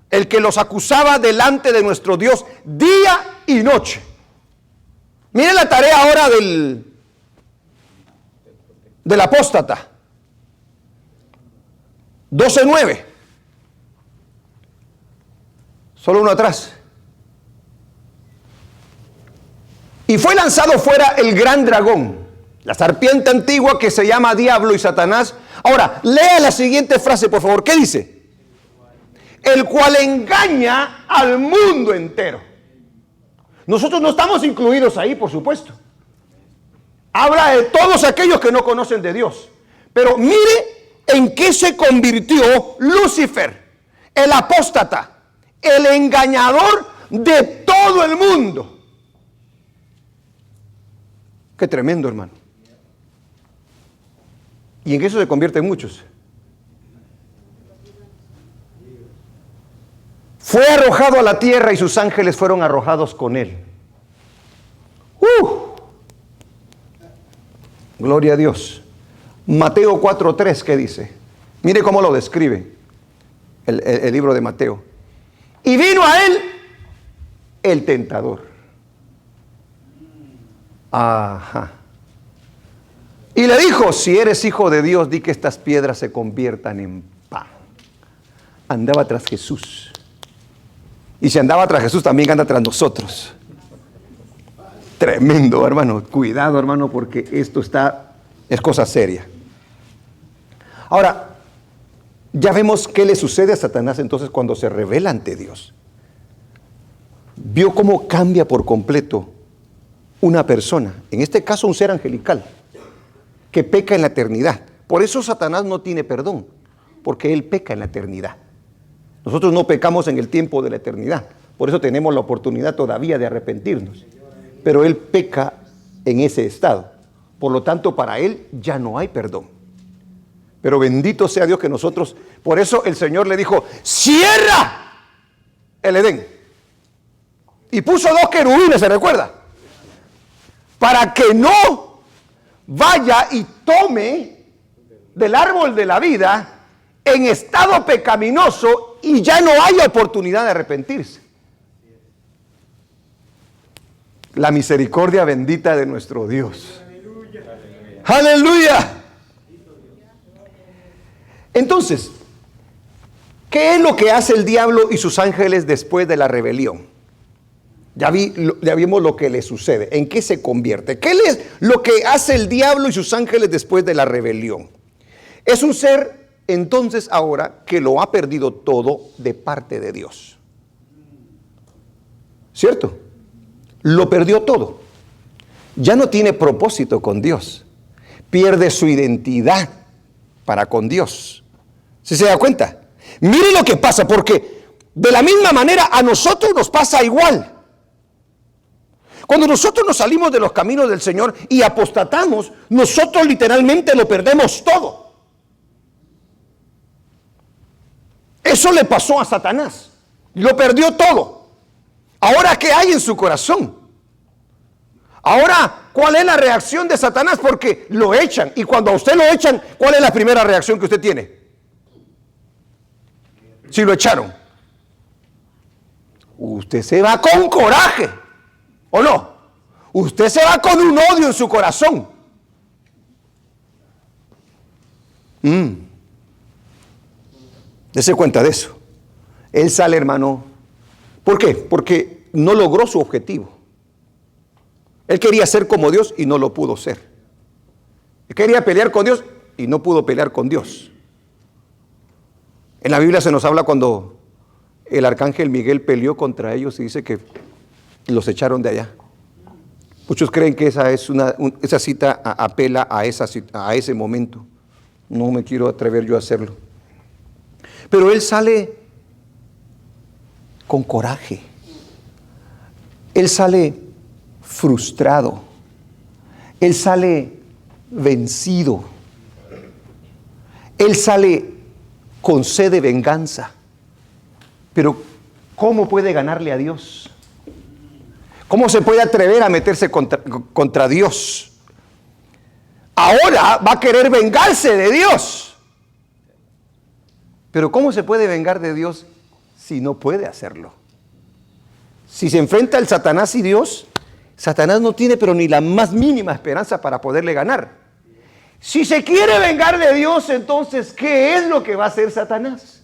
[SPEAKER 1] el que los acusaba delante de nuestro Dios día y noche. Miren la tarea ahora del apóstata. 12:9. Solo uno atrás. Y fue lanzado fuera el gran dragón, la serpiente antigua que se llama Diablo y Satanás. Ahora, lea la siguiente frase, por favor. ¿Qué dice? El cual engaña al mundo entero. Nosotros no estamos incluidos ahí, por supuesto. Habla de todos aquellos que no conocen de Dios. Pero mire en qué se convirtió Lucifer, el apóstata, el engañador de todo el mundo. Qué tremendo, hermano. Y en eso se convierten muchos. Fue arrojado a la tierra y sus ángeles fueron arrojados con él. Gloria a Dios. Mateo 4:3, ¿qué dice? Mire cómo lo describe el libro de Mateo. Y vino a él el tentador. Ajá. Y le dijo: si eres hijo de Dios, di que estas piedras se conviertan en pan. Andaba tras Jesús. Y si andaba tras Jesús, también anda tras nosotros. Tremendo, hermano. Cuidado, hermano, porque esto es cosa seria. Ahora, ya vemos qué le sucede a Satanás entonces cuando se revela ante Dios. Vio cómo cambia por completo una persona, en este caso un ser angelical, que peca en la eternidad. Por eso Satanás no tiene perdón, porque él peca en la eternidad. Nosotros no pecamos en el tiempo de la eternidad, por eso tenemos la oportunidad todavía de arrepentirnos. Pero él peca en ese estado, por lo tanto para él ya no hay perdón. Pero bendito sea Dios que nosotros, por eso el Señor le dijo: cierra el Edén. Y puso 2 querubines, ¿se recuerda? Para que no vaya y tome del árbol de la vida en estado pecaminoso y ya no haya oportunidad de arrepentirse. La misericordia bendita de nuestro Dios. ¡Aleluya! Entonces, ¿qué es lo que hace el diablo y sus ángeles después de la rebelión? Ya vimos lo que le sucede. ¿En qué se convierte? ¿Qué es lo que hace el diablo y sus ángeles después de la rebelión? Es un ser, entonces, ahora que lo ha perdido todo de parte de Dios. ¿Cierto? Lo perdió todo. Ya no tiene propósito con Dios. Pierde su identidad para con Dios. ¿Sí se da cuenta? Mire lo que pasa, porque de la misma manera a nosotros nos pasa igual. Cuando nosotros nos salimos de los caminos del Señor y apostatamos, nosotros literalmente lo perdemos todo. Eso le pasó a Satanás. Lo perdió todo. Ahora, ¿qué hay en su corazón? Ahora, ¿cuál es la reacción de Satanás? Porque lo echan. Y cuando a usted lo echan, ¿cuál es la primera reacción que usted tiene? Si lo echaron, usted se va con coraje, ¿o no? Usted se va con un odio en su corazón. Dese cuenta de eso. Él sale, hermano. ¿Por qué? Porque no logró su objetivo. Él quería ser como Dios y no lo pudo ser. Él quería pelear con Dios y no pudo pelear con Dios. En la Biblia se nos habla cuando el arcángel Miguel peleó contra ellos y dice que los echaron de allá. Muchos creen que esa cita apela a ese momento. No me quiero atrever yo a hacerlo. Pero él sale con coraje. Él sale frustrado. Él sale vencido. Él sale con sed de venganza. Pero ¿cómo puede ganarle a Dios? ¿Cómo se puede atrever a meterse contra Dios? Ahora va a querer vengarse de Dios. Pero ¿cómo se puede vengar de Dios si no puede hacerlo? Si se enfrenta el Satanás y Dios, Satanás no tiene pero ni la más mínima esperanza para poderle ganar. Si se quiere vengar de Dios, entonces, ¿qué es lo que va a hacer Satanás?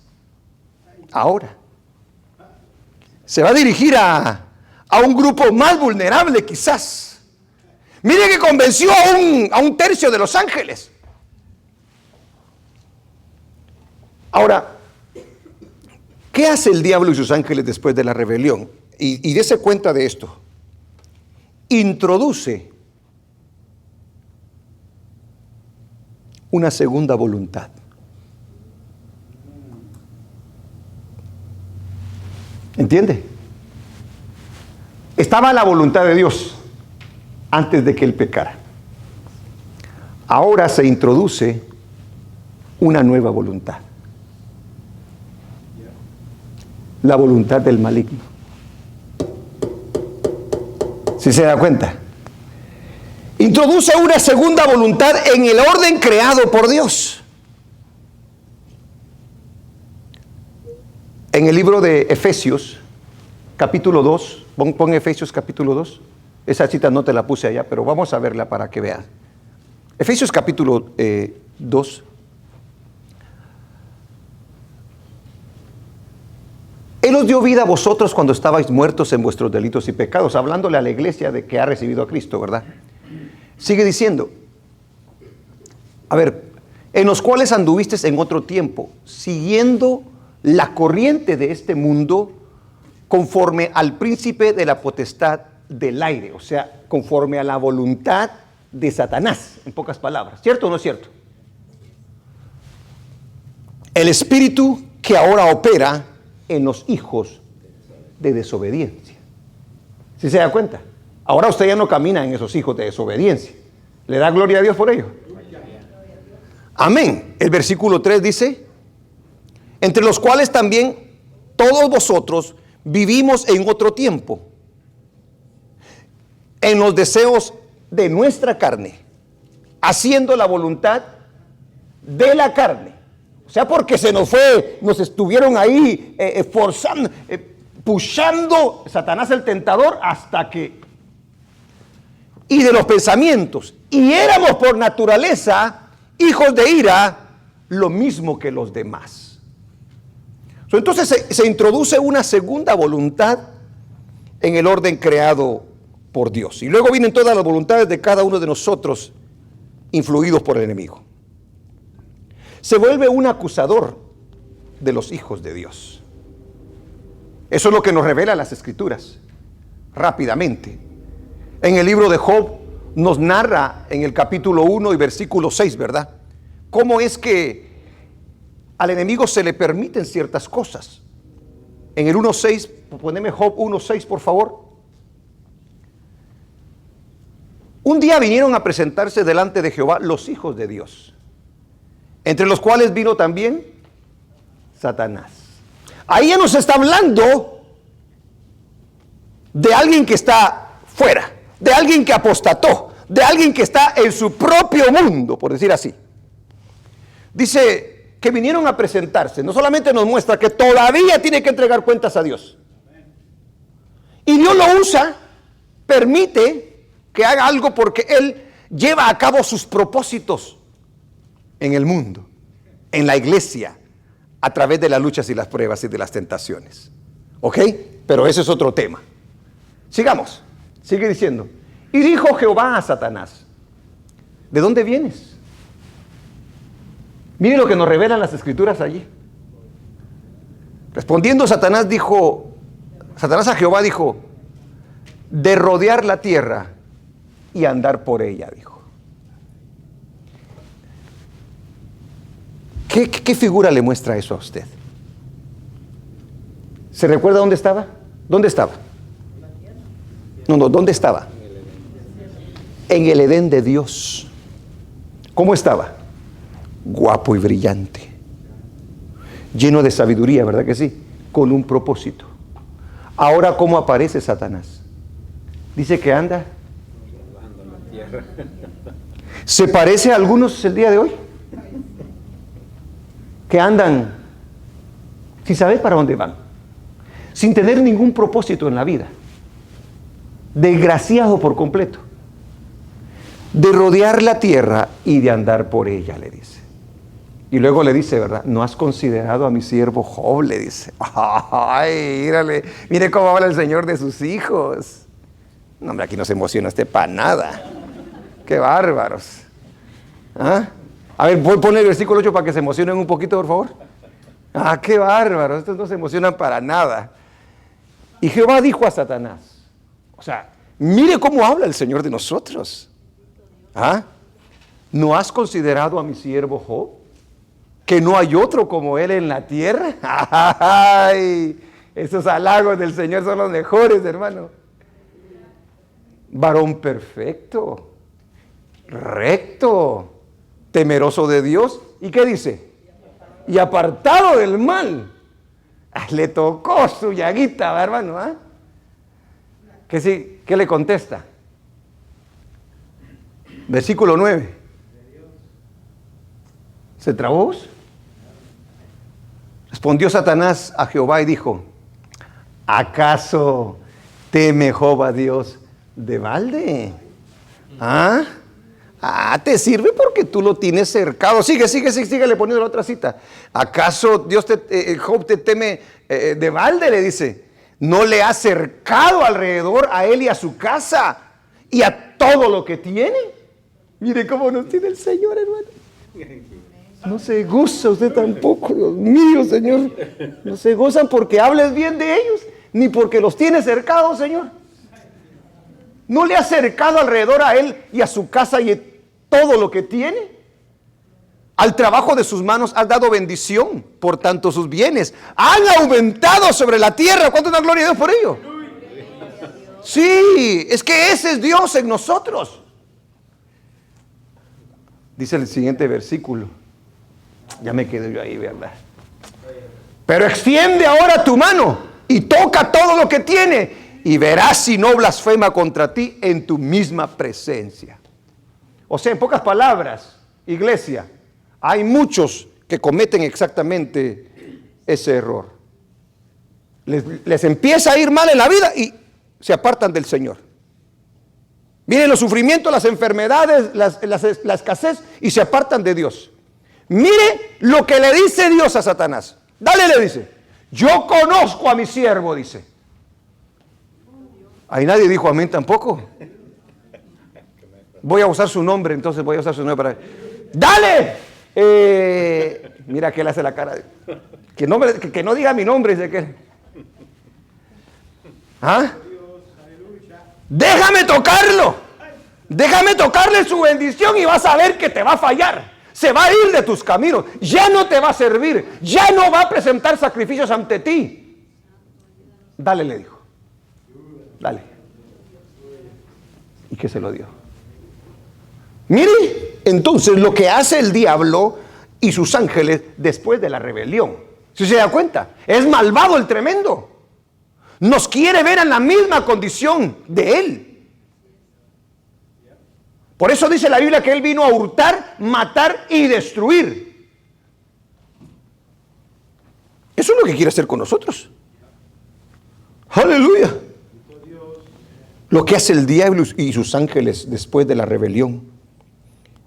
[SPEAKER 1] Ahora, se va a dirigir a un grupo más vulnerable quizás. Mire que convenció a un tercio de los ángeles. Ahora, ¿qué hace el diablo y sus ángeles después de la rebelión? Y dése cuenta de esto. Introduce una segunda voluntad. ¿Entiende? Estaba la voluntad de Dios antes de que él pecara. Ahora se introduce una nueva voluntad. La voluntad del maligno. ¿Sí se da cuenta? Introduce una segunda voluntad en el orden creado por Dios. En el libro de Efesios, capítulo 2, pon Efesios capítulo 2. Esa cita no te la puse allá, pero vamos a verla para que veas. Efesios capítulo 2. Él os dio vida a vosotros cuando estabais muertos en vuestros delitos y pecados, hablándole a la iglesia de que ha recibido a Cristo, ¿verdad? Sigue diciendo, a ver, en los cuales anduvisteis en otro tiempo, siguiendo la corriente de este mundo, conforme al príncipe de la potestad del aire, o sea, conforme a la voluntad de Satanás, en pocas palabras. ¿Cierto o no es cierto? El espíritu que ahora opera en los hijos de desobediencia. ¿Sí se da cuenta? Ahora usted ya no camina en esos hijos de desobediencia. ¿Le da gloria a Dios por ello? Amén. El versículo 3 dice, entre los cuales también todos vosotros vivimos en otro tiempo, en los deseos de nuestra carne, haciendo la voluntad de la carne. O sea, porque nos estuvieron ahí forzando, pushando Satanás el tentador hasta que... Y de los pensamientos. Y éramos por naturaleza hijos de ira, lo mismo que los demás. Entonces se introduce una segunda voluntad en el orden creado por Dios. Y luego vienen todas las voluntades de cada uno de nosotros influidos por el enemigo. Se vuelve un acusador de los hijos de Dios. Eso es lo que nos revela las Escrituras rápidamente. En el libro de Job nos narra en el capítulo 1 y versículo 6, ¿verdad? Cómo es que al enemigo se le permiten ciertas cosas. En el 1.6, poneme Job 1.6 por favor. Un día vinieron a presentarse delante de Jehová los hijos de Dios, entre los cuales vino también Satanás. Ahí ya nos está hablando de alguien que está fuera, de alguien que apostató, de alguien que está en su propio mundo, por decir así. Dice que vinieron a presentarse. No solamente nos muestra que todavía tiene que entregar cuentas a Dios. Y Dios lo usa, permite que haga algo porque Él lleva a cabo sus propósitos en el mundo, en la iglesia, a través de las luchas y las pruebas y de las tentaciones. ¿Ok? Pero ese es otro tema. Sigamos. Sigue diciendo. Y dijo Jehová a Satanás, ¿de dónde vienes? Mire lo que nos revelan las escrituras allí. Respondiendo Satanás a Jehová dijo, de rodear la tierra y andar por ella, dijo. ¿Qué figura le muestra eso a usted? ¿Se recuerda dónde estaba? ¿Dónde estaba? No, ¿dónde estaba? En el Edén de Dios. ¿Cómo estaba? Guapo y brillante, lleno de sabiduría, ¿verdad que sí? Con un propósito. Ahora, ¿cómo aparece Satanás? Dice que anda. ¿Se parece a algunos el día de hoy? Que andan sin saber para dónde van, sin tener ningún propósito en la vida, desgraciado por completo, de rodear la tierra y de andar por ella, le dice. Y luego le dice, ¿verdad? ¿No has considerado a mi siervo Job? Le dice. Ay, mire cómo habla el Señor de sus hijos. No, hombre, aquí no se emociona usted para nada. Qué bárbaros. ¿Ah? A ver, pon el versículo 8 para que se emocionen un poquito, por favor. Ah, qué bárbaros. Estos no se emocionan para nada. Y Jehová dijo a Satanás. O sea, mire cómo habla el Señor de nosotros. ¿Ah? ¿No has considerado a mi siervo Job? Que no hay otro como él en la tierra. ¡Ay! Esos halagos del Señor son los mejores, hermano. Varón perfecto, recto, temeroso de Dios. ¿Y qué dice? Y apartado del mal. Le tocó su llaguita, hermano. ¿Ah? ¿Qué, sí? ¿Qué le contesta? Versículo 9. ¿Se trabó? Respondió Satanás a Jehová y dijo, ¿acaso teme Job a Dios de balde? ¿Ah? Te sirve porque tú lo tienes cercado. Síguele poniendo la otra cita. ¿Acaso Job te teme de balde? Le dice. ¿No le ha cercado alrededor a él y a su casa y a todo lo que tiene? Mire cómo nos tiene el Señor, hermano. No se goza usted tampoco, Dios mío, Señor. No se gozan porque hables bien de ellos, ni porque los tienes cercados, Señor. ¿No le has cercado alrededor a él y a su casa y todo lo que tiene? Al trabajo de sus manos has dado bendición, por tanto sus bienes han aumentado sobre la tierra. ¿Cuánto da gloria a Dios por ello? Sí, es que ese es Dios en nosotros. Dice el siguiente versículo. Ya me quedé yo ahí, ¿verdad? Pero extiende ahora tu mano y toca todo lo que tiene y verás si no blasfema contra ti en tu misma presencia. O sea, en pocas palabras, iglesia, hay muchos que cometen exactamente ese error. Les empieza a ir mal en la vida y se apartan del Señor. Miren los sufrimientos, las enfermedades, la escasez y se apartan de Dios. Mire lo que le dice Dios a Satanás. Dale, le dice. Yo conozco a mi siervo, dice. Ahí nadie dijo amén tampoco. Voy a usar su nombre, entonces voy a usar su nombre para... ¡Dale! Mira que él hace la cara. Que no diga mi nombre, dice que... ¿Ah? Déjame tocarlo. Déjame tocarle su bendición y vas a ver que te va a fallar. Se va a ir de tus caminos. Ya no te va a servir. Ya no va a presentar sacrificios ante ti. Dale, le dijo. Dale. ¿Y qué se lo dio? Mire, entonces lo que hace el diablo y sus ángeles después de la rebelión. Si se da cuenta, es malvado el tremendo. Nos quiere ver en la misma condición de él. Por eso dice la Biblia que él vino a hurtar, matar y destruir. Eso es lo que quiere hacer con nosotros. Aleluya. Lo que hace el diablo y sus ángeles después de la rebelión,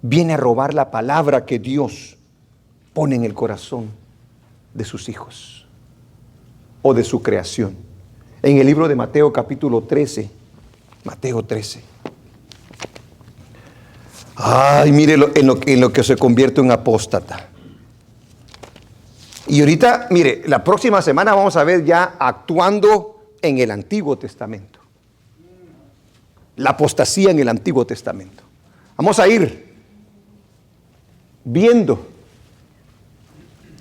[SPEAKER 1] viene a robar la palabra que Dios pone en el corazón de sus hijos o de su creación. En el libro de Mateo capítulo 13, Mateo 13. Ay, mire en lo que se convierte en apóstata. Y ahorita, mire, la próxima semana vamos a ver ya actuando en el Antiguo Testamento. La apostasía en el Antiguo Testamento. Vamos a ir viendo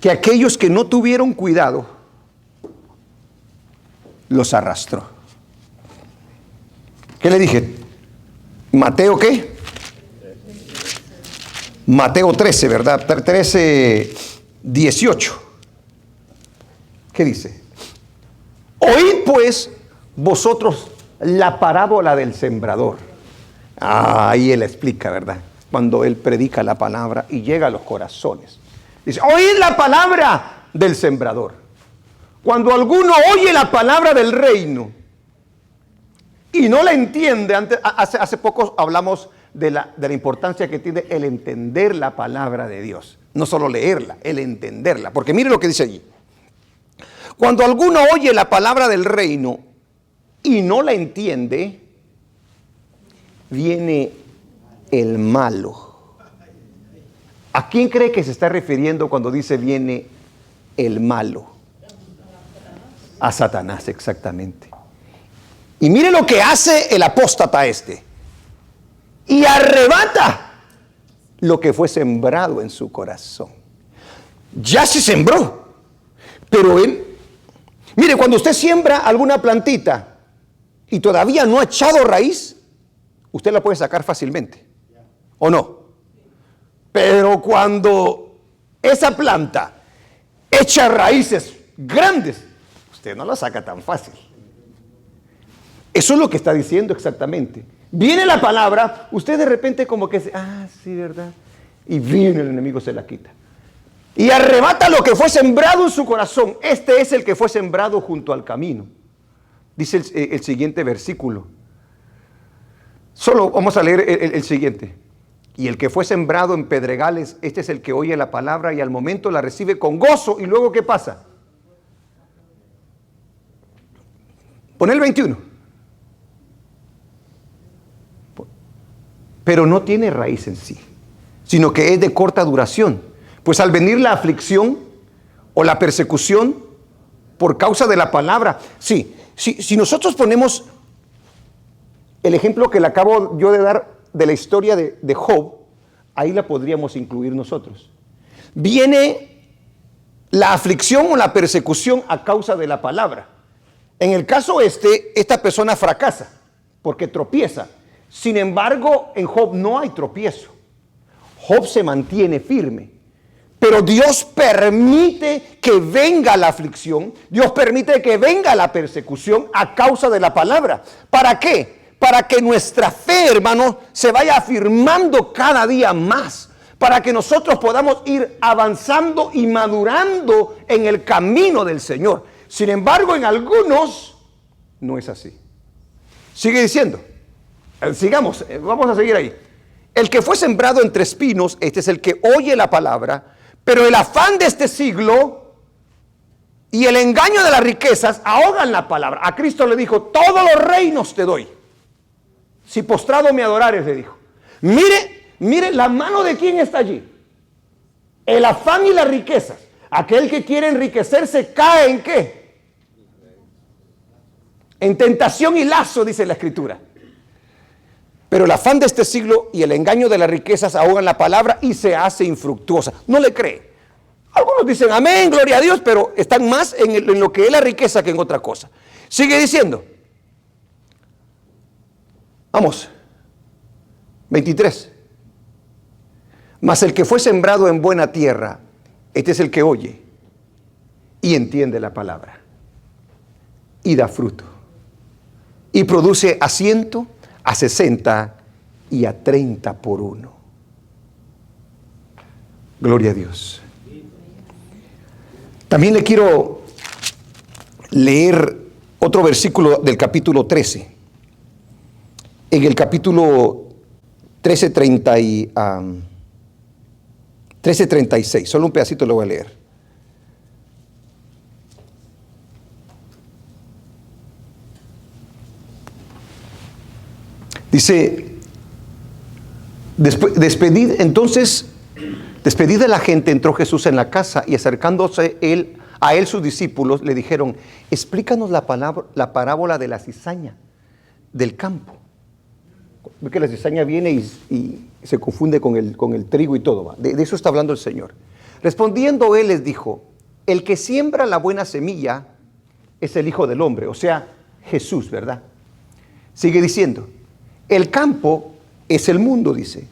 [SPEAKER 1] que aquellos que no tuvieron cuidado los arrastró. ¿Qué le dije? ¿Mateo qué? Mateo 13, ¿verdad? 13, 18. ¿Qué dice? Oíd pues vosotros la parábola del sembrador. Ahí él explica, ¿verdad? Cuando él predica la palabra y llega a los corazones. Dice, oíd la palabra del sembrador. Cuando alguno oye la palabra del reino y no la entiende, hace poco hablamos de la importancia que tiene el entender la palabra de Dios. No solo leerla, el entenderla. Porque mire lo que dice allí. Cuando alguno oye la palabra del reino y no la entiende, viene el malo. ¿A quién cree que se está refiriendo cuando dice viene el malo? A Satanás, exactamente. Y mire lo que hace el apóstata este. Y arrebata lo que fue sembrado en su corazón. Ya se sembró, pero él, mire, cuando usted siembra alguna plantita y todavía no ha echado raíz, usted la puede sacar fácilmente, ¿o no? Pero cuando esa planta echa raíces grandes, usted no la saca tan fácil. Eso es lo que está diciendo exactamente. Viene la palabra, usted de repente como que dice, sí, ¿verdad? Y viene el enemigo, se la quita. Y arrebata lo que fue sembrado en su corazón. Este es el que fue sembrado junto al camino. Dice el siguiente versículo. Solo vamos a leer el siguiente. Y el que fue sembrado en pedregales, este es el que oye la palabra y al momento la recibe con gozo. ¿Y luego qué pasa? Pon el 21. Pero no tiene raíz en sí, sino que es de corta duración. Pues al venir la aflicción o la persecución por causa de la palabra, si nosotros ponemos el ejemplo que le acabo yo de dar de la historia de Job, ahí la podríamos incluir nosotros. Viene la aflicción o la persecución a causa de la palabra. En el caso esta persona fracasa porque tropieza. Sin embargo, en Job no hay tropiezo. Job se mantiene firme. Pero Dios permite que venga la aflicción, Dios permite que venga la persecución a causa de la palabra. ¿Para qué? Para que nuestra fe, hermano, se vaya afirmando cada día más. Para que nosotros podamos ir avanzando y madurando en el camino del Señor. Sin embargo, en algunos no es así. Sigue diciendo. Sigamos, vamos a seguir ahí. El que fue sembrado entre espinos, este es el que oye la palabra, pero el afán de este siglo y el engaño de las riquezas ahogan la palabra. A Cristo le dijo, todos los reinos te doy, si postrado me adorares, le dijo. Mire la mano de quién está allí. El afán y las riquezas. Aquel que quiere enriquecerse cae en ¿qué? En tentación y lazo, dice la Escritura. Pero el afán de este siglo y el engaño de las riquezas ahogan la palabra y se hace infructuosa. No le cree. Algunos dicen amén, gloria a Dios, pero están más en lo que es la riqueza que en otra cosa. Sigue diciendo. Vamos. 23. Mas el que fue sembrado en buena tierra, este es el que oye y entiende la palabra y da fruto y produce a 100, a 60 y a 30 por uno. Gloria a Dios. También le quiero leer otro versículo del capítulo 13. En el capítulo 13:36, solo un pedacito lo voy a leer. Dice, despedida la gente, entró Jesús en la casa y acercándose a él sus discípulos le dijeron: explícanos la parábola de la cizaña del campo. Ve que la cizaña viene y se confunde con el trigo y todo. De eso está hablando el Señor. Respondiendo él les dijo: el que siembra la buena semilla es el Hijo del Hombre, o sea, Jesús, ¿verdad? Sigue diciendo: el campo es el mundo, dice.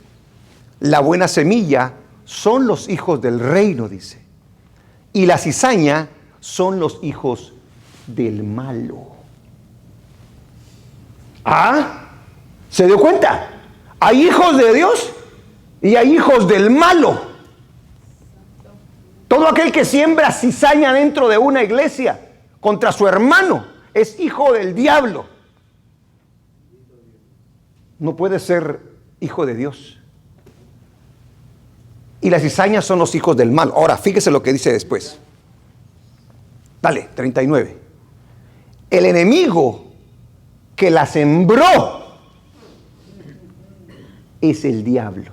[SPEAKER 1] La buena semilla son los hijos del reino, dice. Y la cizaña son los hijos del malo. ¿Se dio cuenta? Hay hijos de Dios y hay hijos del malo. Todo aquel que siembra cizaña dentro de una iglesia contra su hermano es hijo del diablo. No puede ser hijo de Dios. Y las cizañas son los hijos del mal. Ahora, fíjese lo que dice después. Dale, 39. El enemigo que la sembró es el diablo.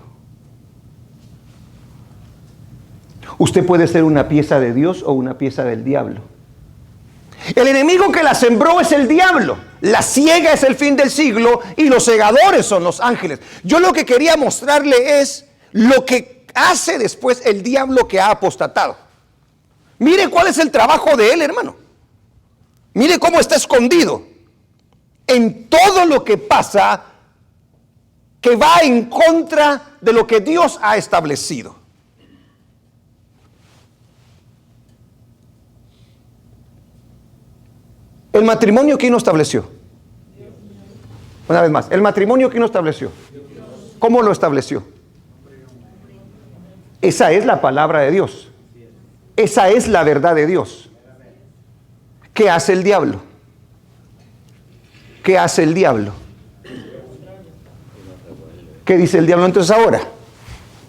[SPEAKER 1] Usted puede ser una pieza de Dios o una pieza del diablo. El enemigo que la sembró es el diablo. La siega es el fin del siglo y los segadores son los ángeles. Yo lo que quería mostrarle es lo que hace después el diablo que ha apostatado. Mire cuál es el trabajo de él, hermano. Mire cómo está escondido en todo lo que pasa que va en contra de lo que Dios ha establecido. El matrimonio, ¿quién lo estableció? Una vez más, el matrimonio, ¿quién lo estableció? ¿Cómo lo estableció? Esa es la palabra de Dios. Esa es la verdad de Dios. ¿Qué hace el diablo? ¿Qué hace el diablo? ¿Qué dice el diablo entonces ahora?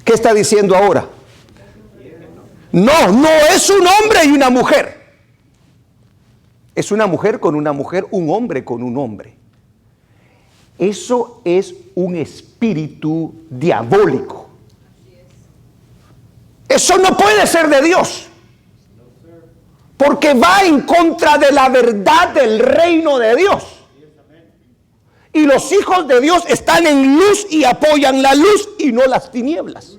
[SPEAKER 1] ¿Qué está diciendo ahora? No es un hombre y una mujer. Es una mujer con una mujer, un hombre con un hombre. Eso es un espíritu diabólico. Eso no puede ser de Dios. Porque va en contra de la verdad del reino de Dios. Y los hijos de Dios están en luz y apoyan la luz y no las tinieblas.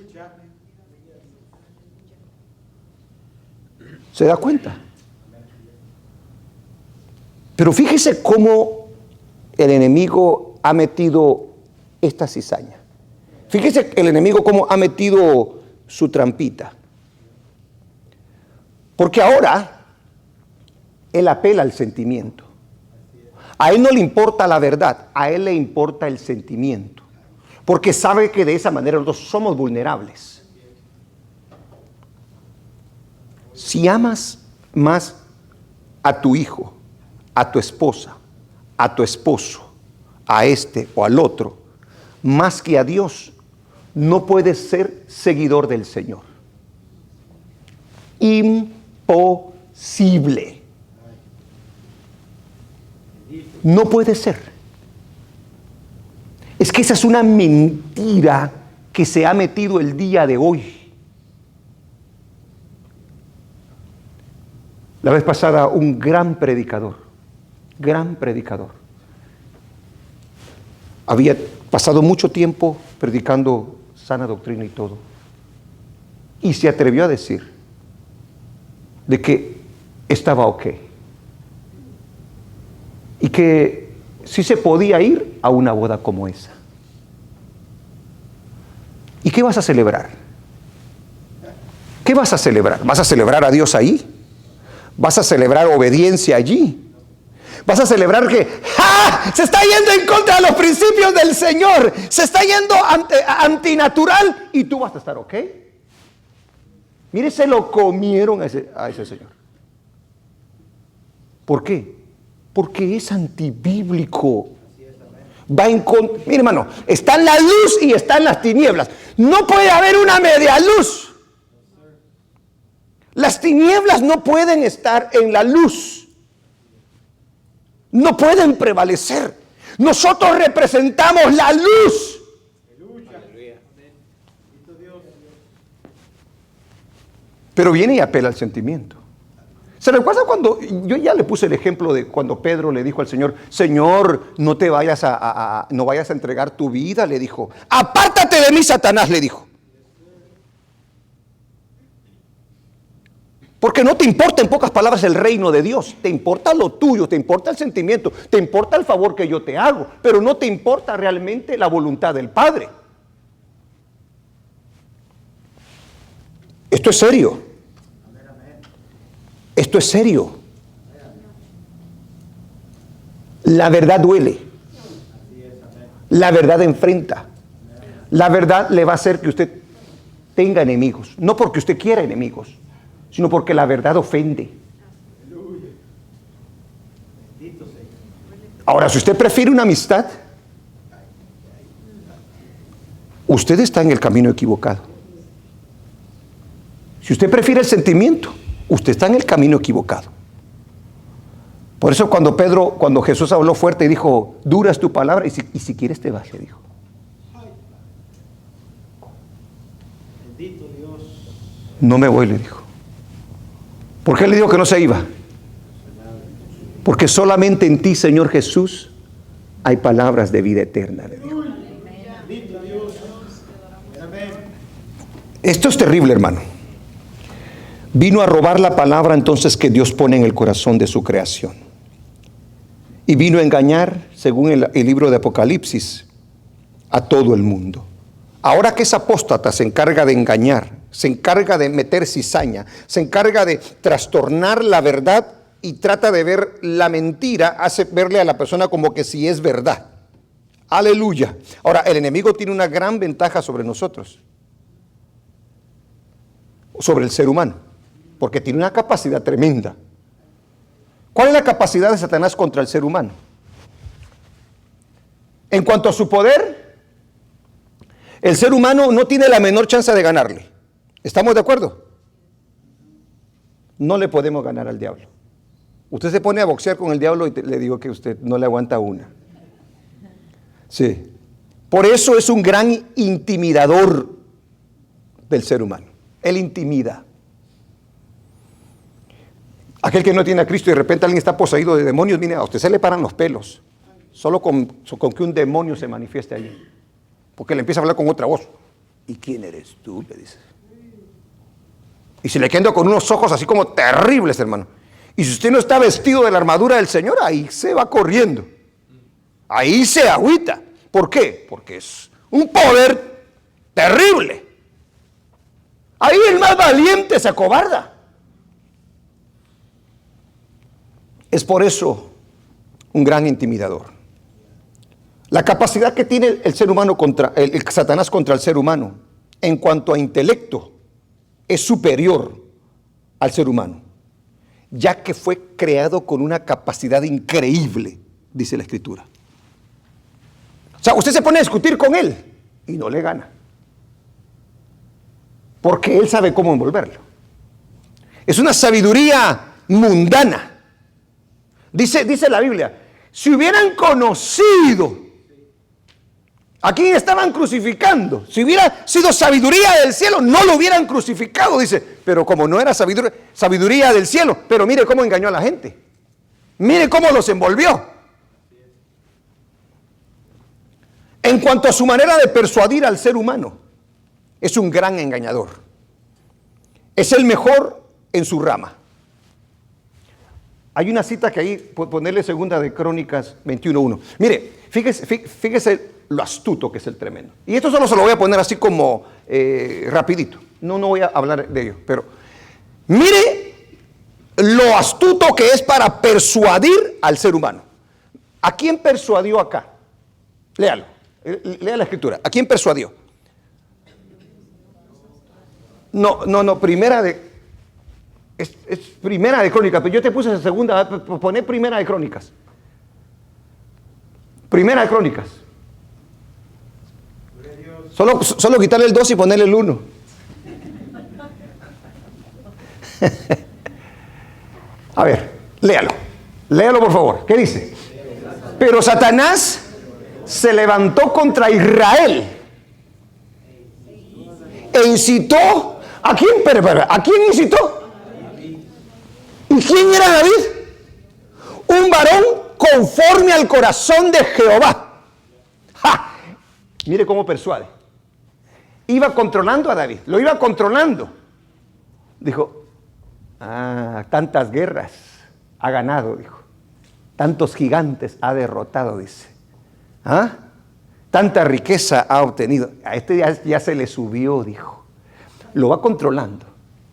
[SPEAKER 1] ¿Se da cuenta? Pero fíjese cómo el enemigo ha metido esta cizaña. Fíjese el enemigo cómo ha metido su trampita. Porque ahora él apela al sentimiento. A él no le importa la verdad, a él le importa el sentimiento. Porque sabe que de esa manera nosotros somos vulnerables. Si amas más a tu hijo, a tu esposa, a tu esposo, a este o al otro, más que a Dios, no puedes ser seguidor del Señor. Imposible. No puede ser. Es que esa es una mentira que se ha metido el día de hoy. La vez pasada un gran predicador, había pasado mucho tiempo predicando sana doctrina y todo, y se atrevió a decir de que estaba ok y que sí se podía ir a una boda como esa. ¿Y qué vas a celebrar? ¿Qué vas a celebrar? ¿Vas a celebrar a Dios ahí? Vas a celebrar obediencia allí. Vas a celebrar que se está yendo en contra de los principios del Señor. Se está yendo antinatural y tú vas a estar ok. Mire, se lo comieron a ese señor. ¿Por qué? Porque es antibíblico. Va en contra. Mire, hermano, está en la luz y está en las tinieblas. No puede haber una media luz. Las tinieblas no pueden estar en la luz. No pueden prevalecer. Nosotros representamos la luz. Pero viene y apela al sentimiento. ¿Se recuerda cuando yo ya le puse el ejemplo de cuando Pedro le dijo al Señor: Señor, no te vayas no vayas a entregar tu vida? Le dijo: apártate de mí, Satanás, le dijo. Porque no te importa, en pocas palabras, el reino de Dios. Te importa lo tuyo, te importa el sentimiento, te importa el favor que yo te hago, pero no te importa realmente la voluntad del Padre. Esto es serio. Esto es serio. La verdad duele. La verdad enfrenta. La verdad le va a hacer que usted tenga enemigos. No porque usted quiera enemigos, sino porque la verdad ofende. Ahora, si usted prefiere una amistad, usted está en el camino equivocado. Si usted prefiere el sentimiento, usted está en el camino equivocado. Por eso cuando Jesús habló fuerte y dijo: dura es tu palabra, y si quieres te vas, le dijo. No me voy, le dijo. ¿Por qué le dijo que no se iba? Porque solamente en ti, Señor Jesús, hay palabras de vida eterna, le dijo. Esto es terrible, hermano. Vino a robar la palabra entonces que Dios pone en el corazón de su creación. Y vino a engañar, según el libro de Apocalipsis, a todo el mundo. Ahora que es apóstata, se encarga de engañar, se encarga de meter cizaña, se encarga de trastornar la verdad y trata de ver la mentira, hace verle a la persona como que si es verdad. Aleluya. Ahora, el enemigo tiene una gran ventaja sobre nosotros, sobre el ser humano, porque tiene una capacidad tremenda. ¿Cuál es la capacidad de Satanás contra el ser humano? En cuanto a su poder, el ser humano no tiene la menor chance de ganarle. ¿Estamos de acuerdo? No le podemos ganar al diablo. Usted se pone a boxear con el diablo y le digo que usted no le aguanta una. Sí. Por eso es un gran intimidador del ser humano. Él intimida. Aquel que no tiene a Cristo y de repente alguien está poseído de demonios, mire, a usted se le paran los pelos. Solo con que un demonio se manifieste allí. Porque le empieza a hablar con otra voz. ¿Y quién eres tú?, le dice. Y se le queda con unos ojos así como terribles, hermano. Y si usted no está vestido de la armadura del Señor, ahí se va corriendo. Ahí se agüita. ¿Por qué? Porque es un poder terrible. Ahí el más valiente se acobarda. Es por eso un gran intimidador. La capacidad que tiene el ser humano contra el Satanás contra el ser humano en cuanto a intelecto es superior al ser humano, ya que fue creado con una capacidad increíble, dice la Escritura. O sea, usted se pone a discutir con él y no le gana, porque él sabe cómo envolverlo. Es una sabiduría mundana. Dice la Biblia: si hubieran conocido a quién estaban crucificando, si hubiera sido sabiduría del cielo, no lo hubieran crucificado, dice. Pero como no era sabiduría del cielo, pero mire cómo engañó a la gente. Mire cómo los envolvió. En cuanto a su manera de persuadir al ser humano, es un gran engañador. Es el mejor en su rama. Hay una cita que ahí, ponerle segunda de Crónicas 21:1. Mire, fíjese lo astuto que es el tremendo. Y esto solo se lo voy a poner así como rapidito. No voy a hablar de ello, pero mire lo astuto que es para persuadir al ser humano. ¿A quién persuadió acá? Léalo, lea la escritura. ¿A quién persuadió? No, primera de... Es primera de Crónicas, pero yo te puse segunda, poné primera de Crónicas. Primera de Crónicas. Solo quitarle el 2 y ponerle el 1. A ver, léalo por favor. ¿Qué dice? Pero Satanás se levantó contra Israel e incitó. ¿A quién incitó? ¿Y quién era David? Un varón conforme al corazón de Jehová. ¡Ja! Mire cómo persuade. Iba controlando a David, lo iba controlando. Dijo, tantas guerras ha ganado, dijo. Tantos gigantes ha derrotado, dice. Tanta riqueza ha obtenido. A este ya se le subió, dijo. Lo va controlando.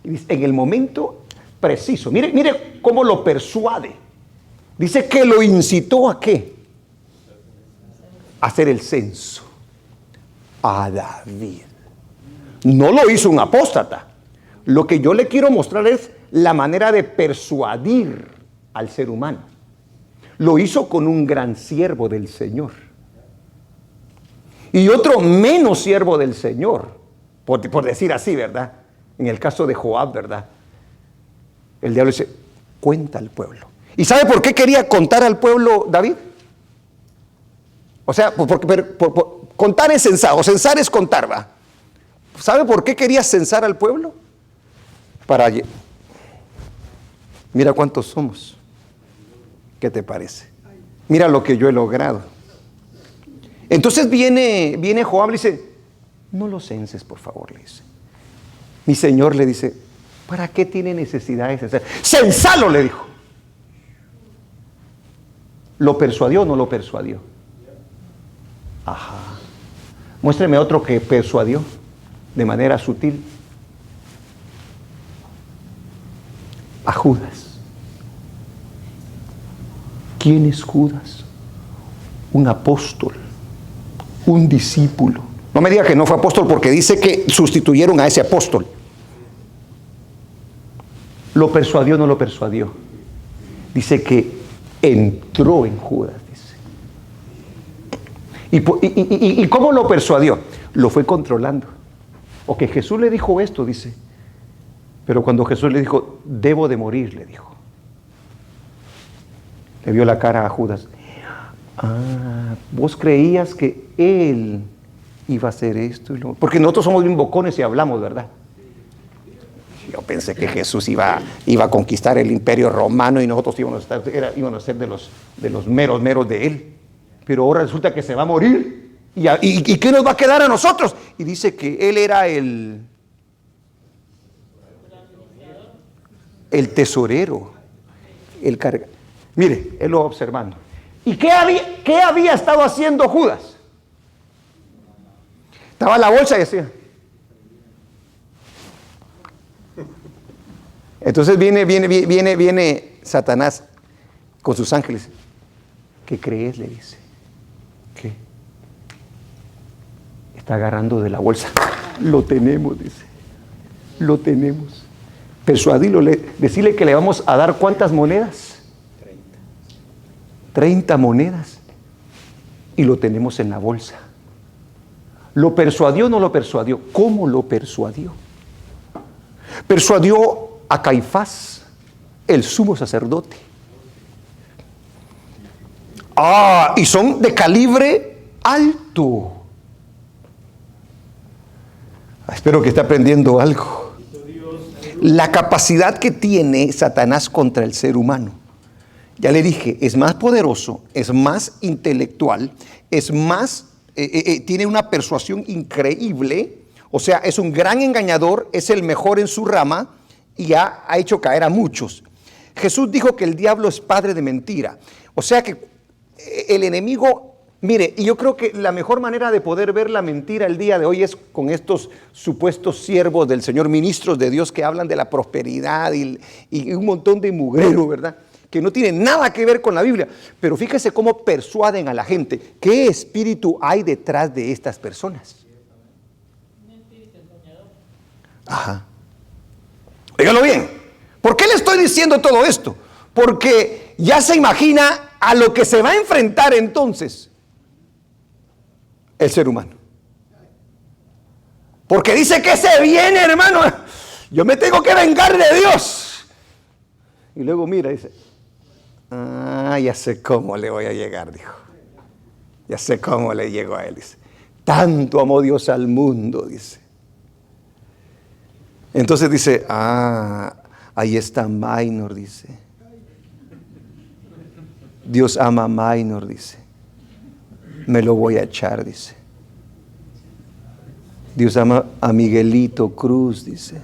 [SPEAKER 1] Y dice, en el momento preciso. Mire cómo lo persuade. Dice que lo incitó ¿a qué? A hacer el censo. A David. No lo hizo un apóstata. Lo que yo le quiero mostrar es la manera de persuadir al ser humano. Lo hizo con un gran siervo del Señor. Y otro menos siervo del Señor. Por decir así, ¿verdad? En el caso de Joab, ¿verdad? El diablo dice, cuenta al pueblo. ¿Y sabe por qué quería contar al pueblo David? O sea, porque contar es censar, o censar es contar, ¿va? ¿Sabe por qué quería censar al pueblo? Mira cuántos somos. ¿Qué te parece? Mira lo que yo he logrado. Entonces viene Joab y le dice, no lo censes, por favor, le dice. Mi señor le dice, ¿para qué tiene necesidad de censar? ¡Censalo!, le dijo. ¿Lo persuadió o no lo persuadió? Ajá. Muéstreme otro que persuadió de manera sutil. A Judas. ¿Quién es Judas? Un apóstol, un discípulo. No me diga que no fue apóstol, porque dice que sustituyeron a ese apóstol. ¿Lo persuadió o no lo persuadió? Dice que entró en Judas, dice. ¿Y cómo lo persuadió? Lo fue controlando. O que Jesús le dijo esto, dice. Pero cuando Jesús le dijo, debo de morir, le dijo. Le vio la cara a Judas. Vos creías que él iba a hacer esto. Porque nosotros somos bien bocones y hablamos, ¿verdad? Yo pensé que Jesús iba a conquistar el imperio romano y nosotros íbamos a ser de los meros de él. Pero ahora resulta que se va a morir. ¿Y qué nos va a quedar a nosotros? Y dice que él era el tesorero, el carga. Mire, él lo va observando. ¿Y qué había estado haciendo Judas? Estaba en la bolsa y decía. Entonces viene Satanás con sus ángeles. ¿Qué crees?, le dice. ¿Qué? Está agarrando de la bolsa. Lo tenemos, dice. Lo tenemos. Persuadilo, decirle que le vamos a dar ¿cuántas monedas? 30 monedas. Y lo tenemos en la bolsa. ¿Lo persuadió o no lo persuadió? ¿Cómo lo persuadió? Persuadió a Caifás, el sumo sacerdote. Y son de calibre alto. Espero que esté aprendiendo algo. La capacidad que tiene Satanás contra el ser humano. Ya le dije, es más poderoso, es más intelectual, es más, tiene una persuasión increíble. O sea, es un gran engañador, es el mejor en su rama y ha hecho caer a muchos. Jesús dijo que el diablo es padre de mentira. O sea que el enemigo, Mire, y yo creo que la mejor manera de poder ver la mentira el día de hoy es con estos supuestos siervos del Señor, ministros de Dios que hablan de la prosperidad y un montón de mugrero, ¿verdad? Que no tiene nada que ver con la Biblia. Pero fíjese cómo persuaden a la gente. ¿Qué espíritu hay detrás de estas personas? Ajá. Óigalo bien. ¿Por qué le estoy diciendo todo esto? Porque ya se imagina a lo que se va a enfrentar entonces el ser humano. Porque dice que se viene, hermano. Yo me tengo que vengar de Dios. Y luego mira, dice, ya sé cómo le voy a llegar, dijo. Ya sé cómo le llego a él, dice. Tanto amó Dios al mundo, dice. Entonces dice, ahí está Minor, dice. Dios ama a Minor, dice. Me lo voy a echar, dice. Dios ama a Miguelito Cruz, dice.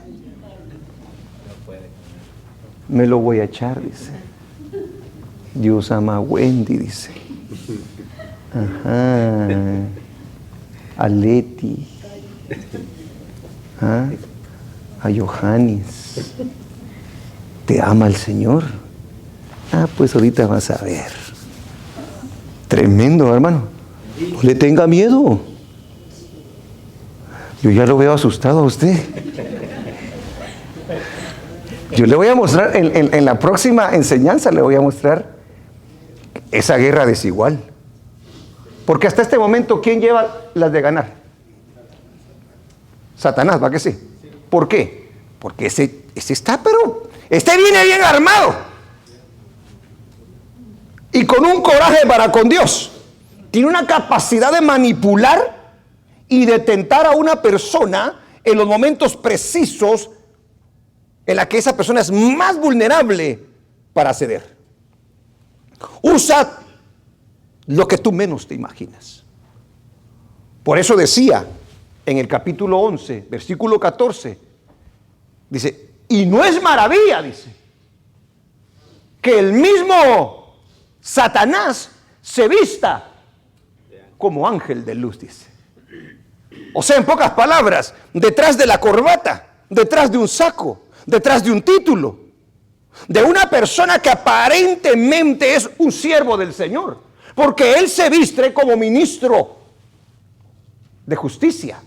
[SPEAKER 1] Me lo voy a echar, dice. Dios ama a Wendy, dice. Ajá. A Leti. A Johannes. ¿Te ama el Señor? Pues ahorita vas a ver. Tremendo, hermano. No le tenga miedo. Yo ya lo veo asustado a usted. Yo le voy a mostrar, en la próxima enseñanza le voy a mostrar esa guerra desigual. Porque hasta este momento, ¿quién lleva las de ganar? Satanás, ¿va que sí? ¿Por qué? Porque ese está, pero este viene bien armado. Y con un coraje para con Dios. Tiene una capacidad de manipular y de tentar a una persona en los momentos precisos en la que esa persona es más vulnerable para ceder. Usa lo que tú menos te imaginas. Por eso decía en el capítulo 11, versículo 14, dice, y no es maravilla, dice, que el mismo Satanás se vista como ángel de luz, dice. O sea, en pocas palabras, detrás de la corbata, detrás de un saco, detrás de un título, de una persona que aparentemente es un siervo del Señor, porque él se viste como ministro de justicia.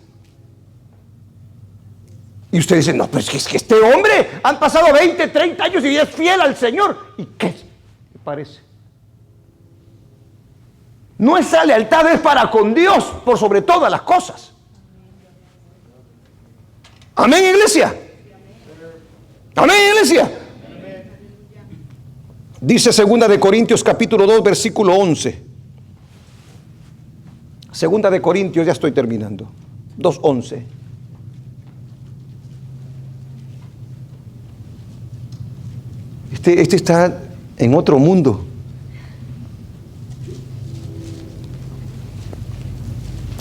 [SPEAKER 1] Y usted dice, no, pues es que este hombre han pasado 20, 30 años y es fiel al Señor. ¿Y qué le parece? Nuestra lealtad es para con Dios por sobre todas las cosas. Amén, iglesia. Amén, iglesia. Dice 2 de Corintios capítulo 2 versículo 11. 2 de Corintios, ya estoy terminando. 2:11. Este está en otro mundo.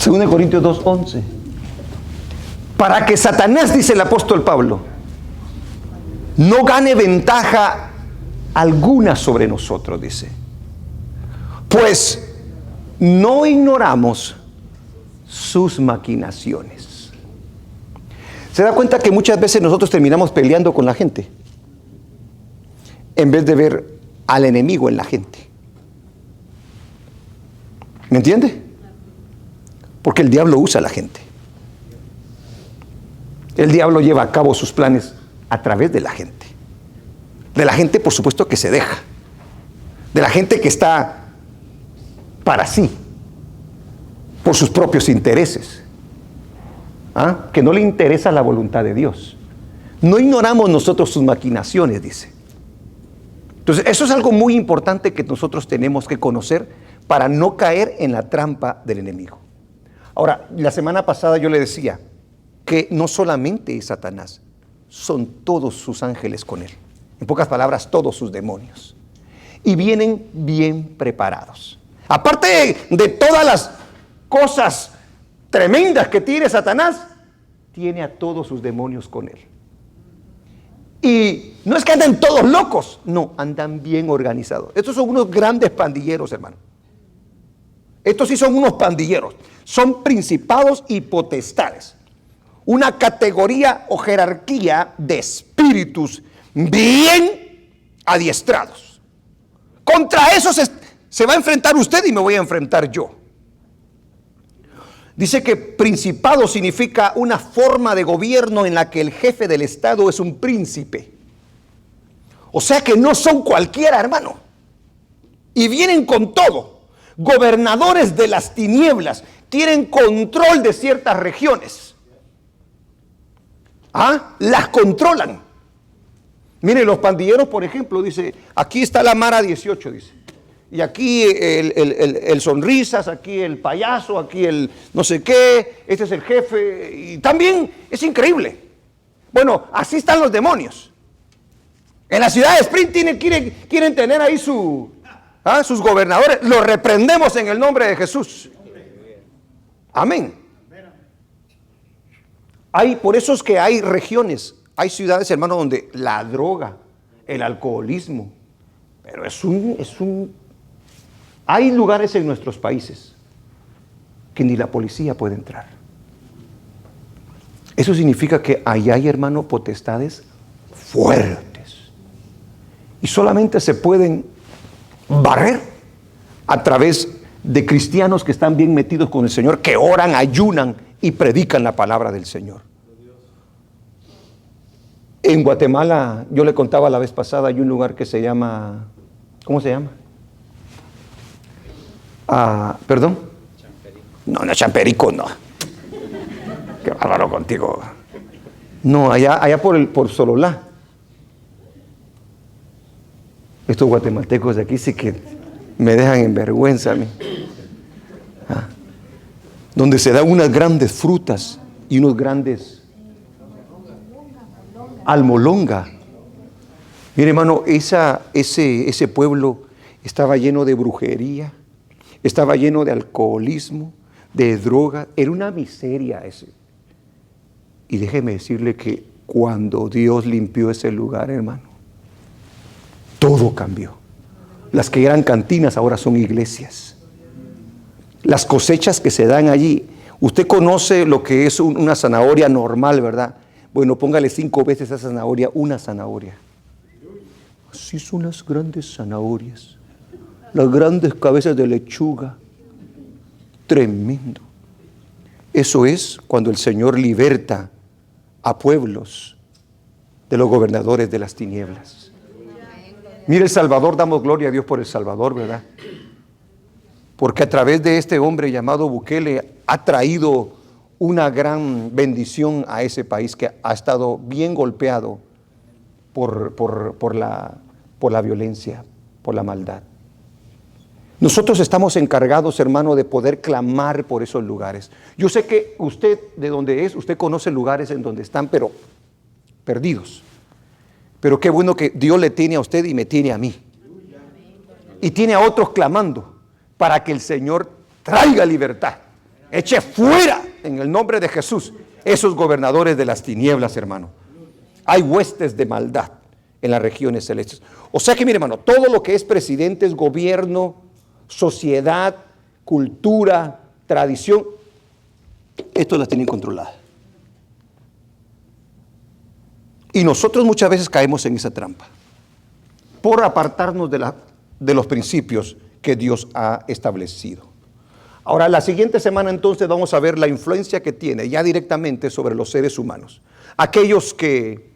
[SPEAKER 1] 2 de Corintios 2:11. Para que Satanás, dice el apóstol Pablo, no gane ventaja alguna sobre nosotros, dice. Pues no ignoramos sus maquinaciones. ¿Se da cuenta que muchas veces nosotros terminamos peleando con la gente en vez de ver al enemigo en la gente? ¿Me entiende? Porque el diablo usa a la gente. El diablo lleva a cabo sus planes a través de la gente. De la gente, por supuesto, que se deja. De la gente que está para sí, por sus propios intereses. Que no le interesa la voluntad de Dios. No ignoramos nosotros sus maquinaciones, dice. Entonces, eso es algo muy importante que nosotros tenemos que conocer para no caer en la trampa del enemigo. Ahora, la semana pasada yo le decía que no solamente es Satanás, son todos sus ángeles con él. En pocas palabras, todos sus demonios. Y vienen bien preparados. Aparte de todas las cosas tremendas que tiene Satanás, tiene a todos sus demonios con él. Y no es que anden todos locos, no, andan bien organizados. Estos son unos grandes pandilleros, hermano. Estos sí son unos pandilleros. Son principados y potestades. Una categoría o jerarquía de espíritus bien adiestrados. Contra eso se va a enfrentar usted y me voy a enfrentar yo. Dice que principado significa una forma de gobierno en la que el jefe del Estado es un príncipe. O sea que no son cualquiera, hermano. Y vienen con todo. Gobernadores de las tinieblas. Tienen control de ciertas regiones. Las controlan. Miren, los pandilleros, por ejemplo, dice, aquí está la Mara 18, dice. Y aquí el sonrisas, aquí el payaso, aquí el no sé qué, este es el jefe. Y también es increíble. Bueno, así están los demonios. En la ciudad de Sprint quieren tener ahí sus gobernadores. Los reprendemos en el nombre de Jesús. Amén. Por eso es que hay regiones, hay ciudades, hermano, donde la droga, el alcoholismo, pero hay lugares en nuestros países que ni la policía puede entrar. Eso significa que allá hay, hermano, potestades fuertes. Y solamente se pueden barrer a través de cristianos que están bien metidos con el Señor, que oran, ayunan y predican la palabra del Señor. En Guatemala, yo le contaba la vez pasada, hay un lugar que se llama, ¿cómo se llama? ¿Perdón? No, Champerico, no. Qué bárbaro contigo. No, allá por Sololá. Estos guatemaltecos de aquí sí que me dejan en vergüenza a mí. Donde se dan unas grandes frutas y unos grandes almolonga. Mire, hermano, ese pueblo estaba lleno de brujería, estaba lleno de alcoholismo, de droga, era una miseria ese. Y déjeme decirle que cuando Dios limpió ese lugar, hermano, todo cambió. Las que eran cantinas ahora son iglesias. Las cosechas que se dan allí, usted conoce lo que es una zanahoria normal, ¿verdad? Bueno, póngale 5 veces a esa zanahoria, una zanahoria. Así son las grandes zanahorias, las grandes cabezas de lechuga. Tremendo. Eso es cuando el Señor liberta a pueblos de los gobernadores de las tinieblas. Mire, El Salvador, damos gloria a Dios por El Salvador, ¿verdad? Porque a través de este hombre llamado Bukele ha traído una gran bendición a ese país que ha estado bien golpeado por la violencia, por la maldad. Nosotros estamos encargados, hermano, de poder clamar por esos lugares. Yo sé que usted, de donde es, usted conoce lugares en donde están, pero perdidos. Pero qué bueno que Dios le tiene a usted y me tiene a mí. Y tiene a otros clamando para que el Señor traiga libertad. Eche fuera, en el nombre de Jesús, esos gobernadores de las tinieblas, hermano. Hay huestes de maldad en las regiones celestes. O sea que, mire, hermano, todo lo que es presidentes, gobierno, sociedad, cultura, tradición, esto las tienen controladas. Y nosotros muchas veces caemos en esa trampa por apartarnos de los principios que Dios ha establecido. Ahora, la siguiente semana entonces vamos a ver la influencia que tiene ya directamente sobre los seres humanos. Aquellos que,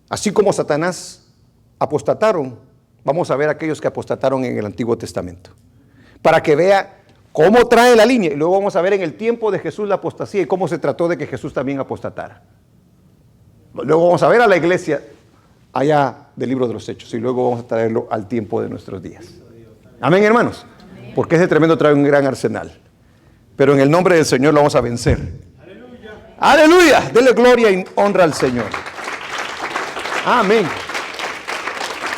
[SPEAKER 1] así como Satanás apostataron, vamos a ver aquellos que apostataron en el Antiguo Testamento. Para que vea cómo trae la línea. Y luego vamos a ver en el tiempo de Jesús la apostasía y cómo se trató de que Jesús también apostatara. Luego vamos a ver a la iglesia allá del libro de los Hechos y luego vamos a traerlo al tiempo de nuestros días. Amén, hermanos. Porque ese tremendo trae un gran arsenal. Pero en el nombre del Señor lo vamos a vencer. Aleluya. Aleluya. Dele gloria y honra al Señor. Amén.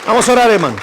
[SPEAKER 1] Vamos a orar, hermanos.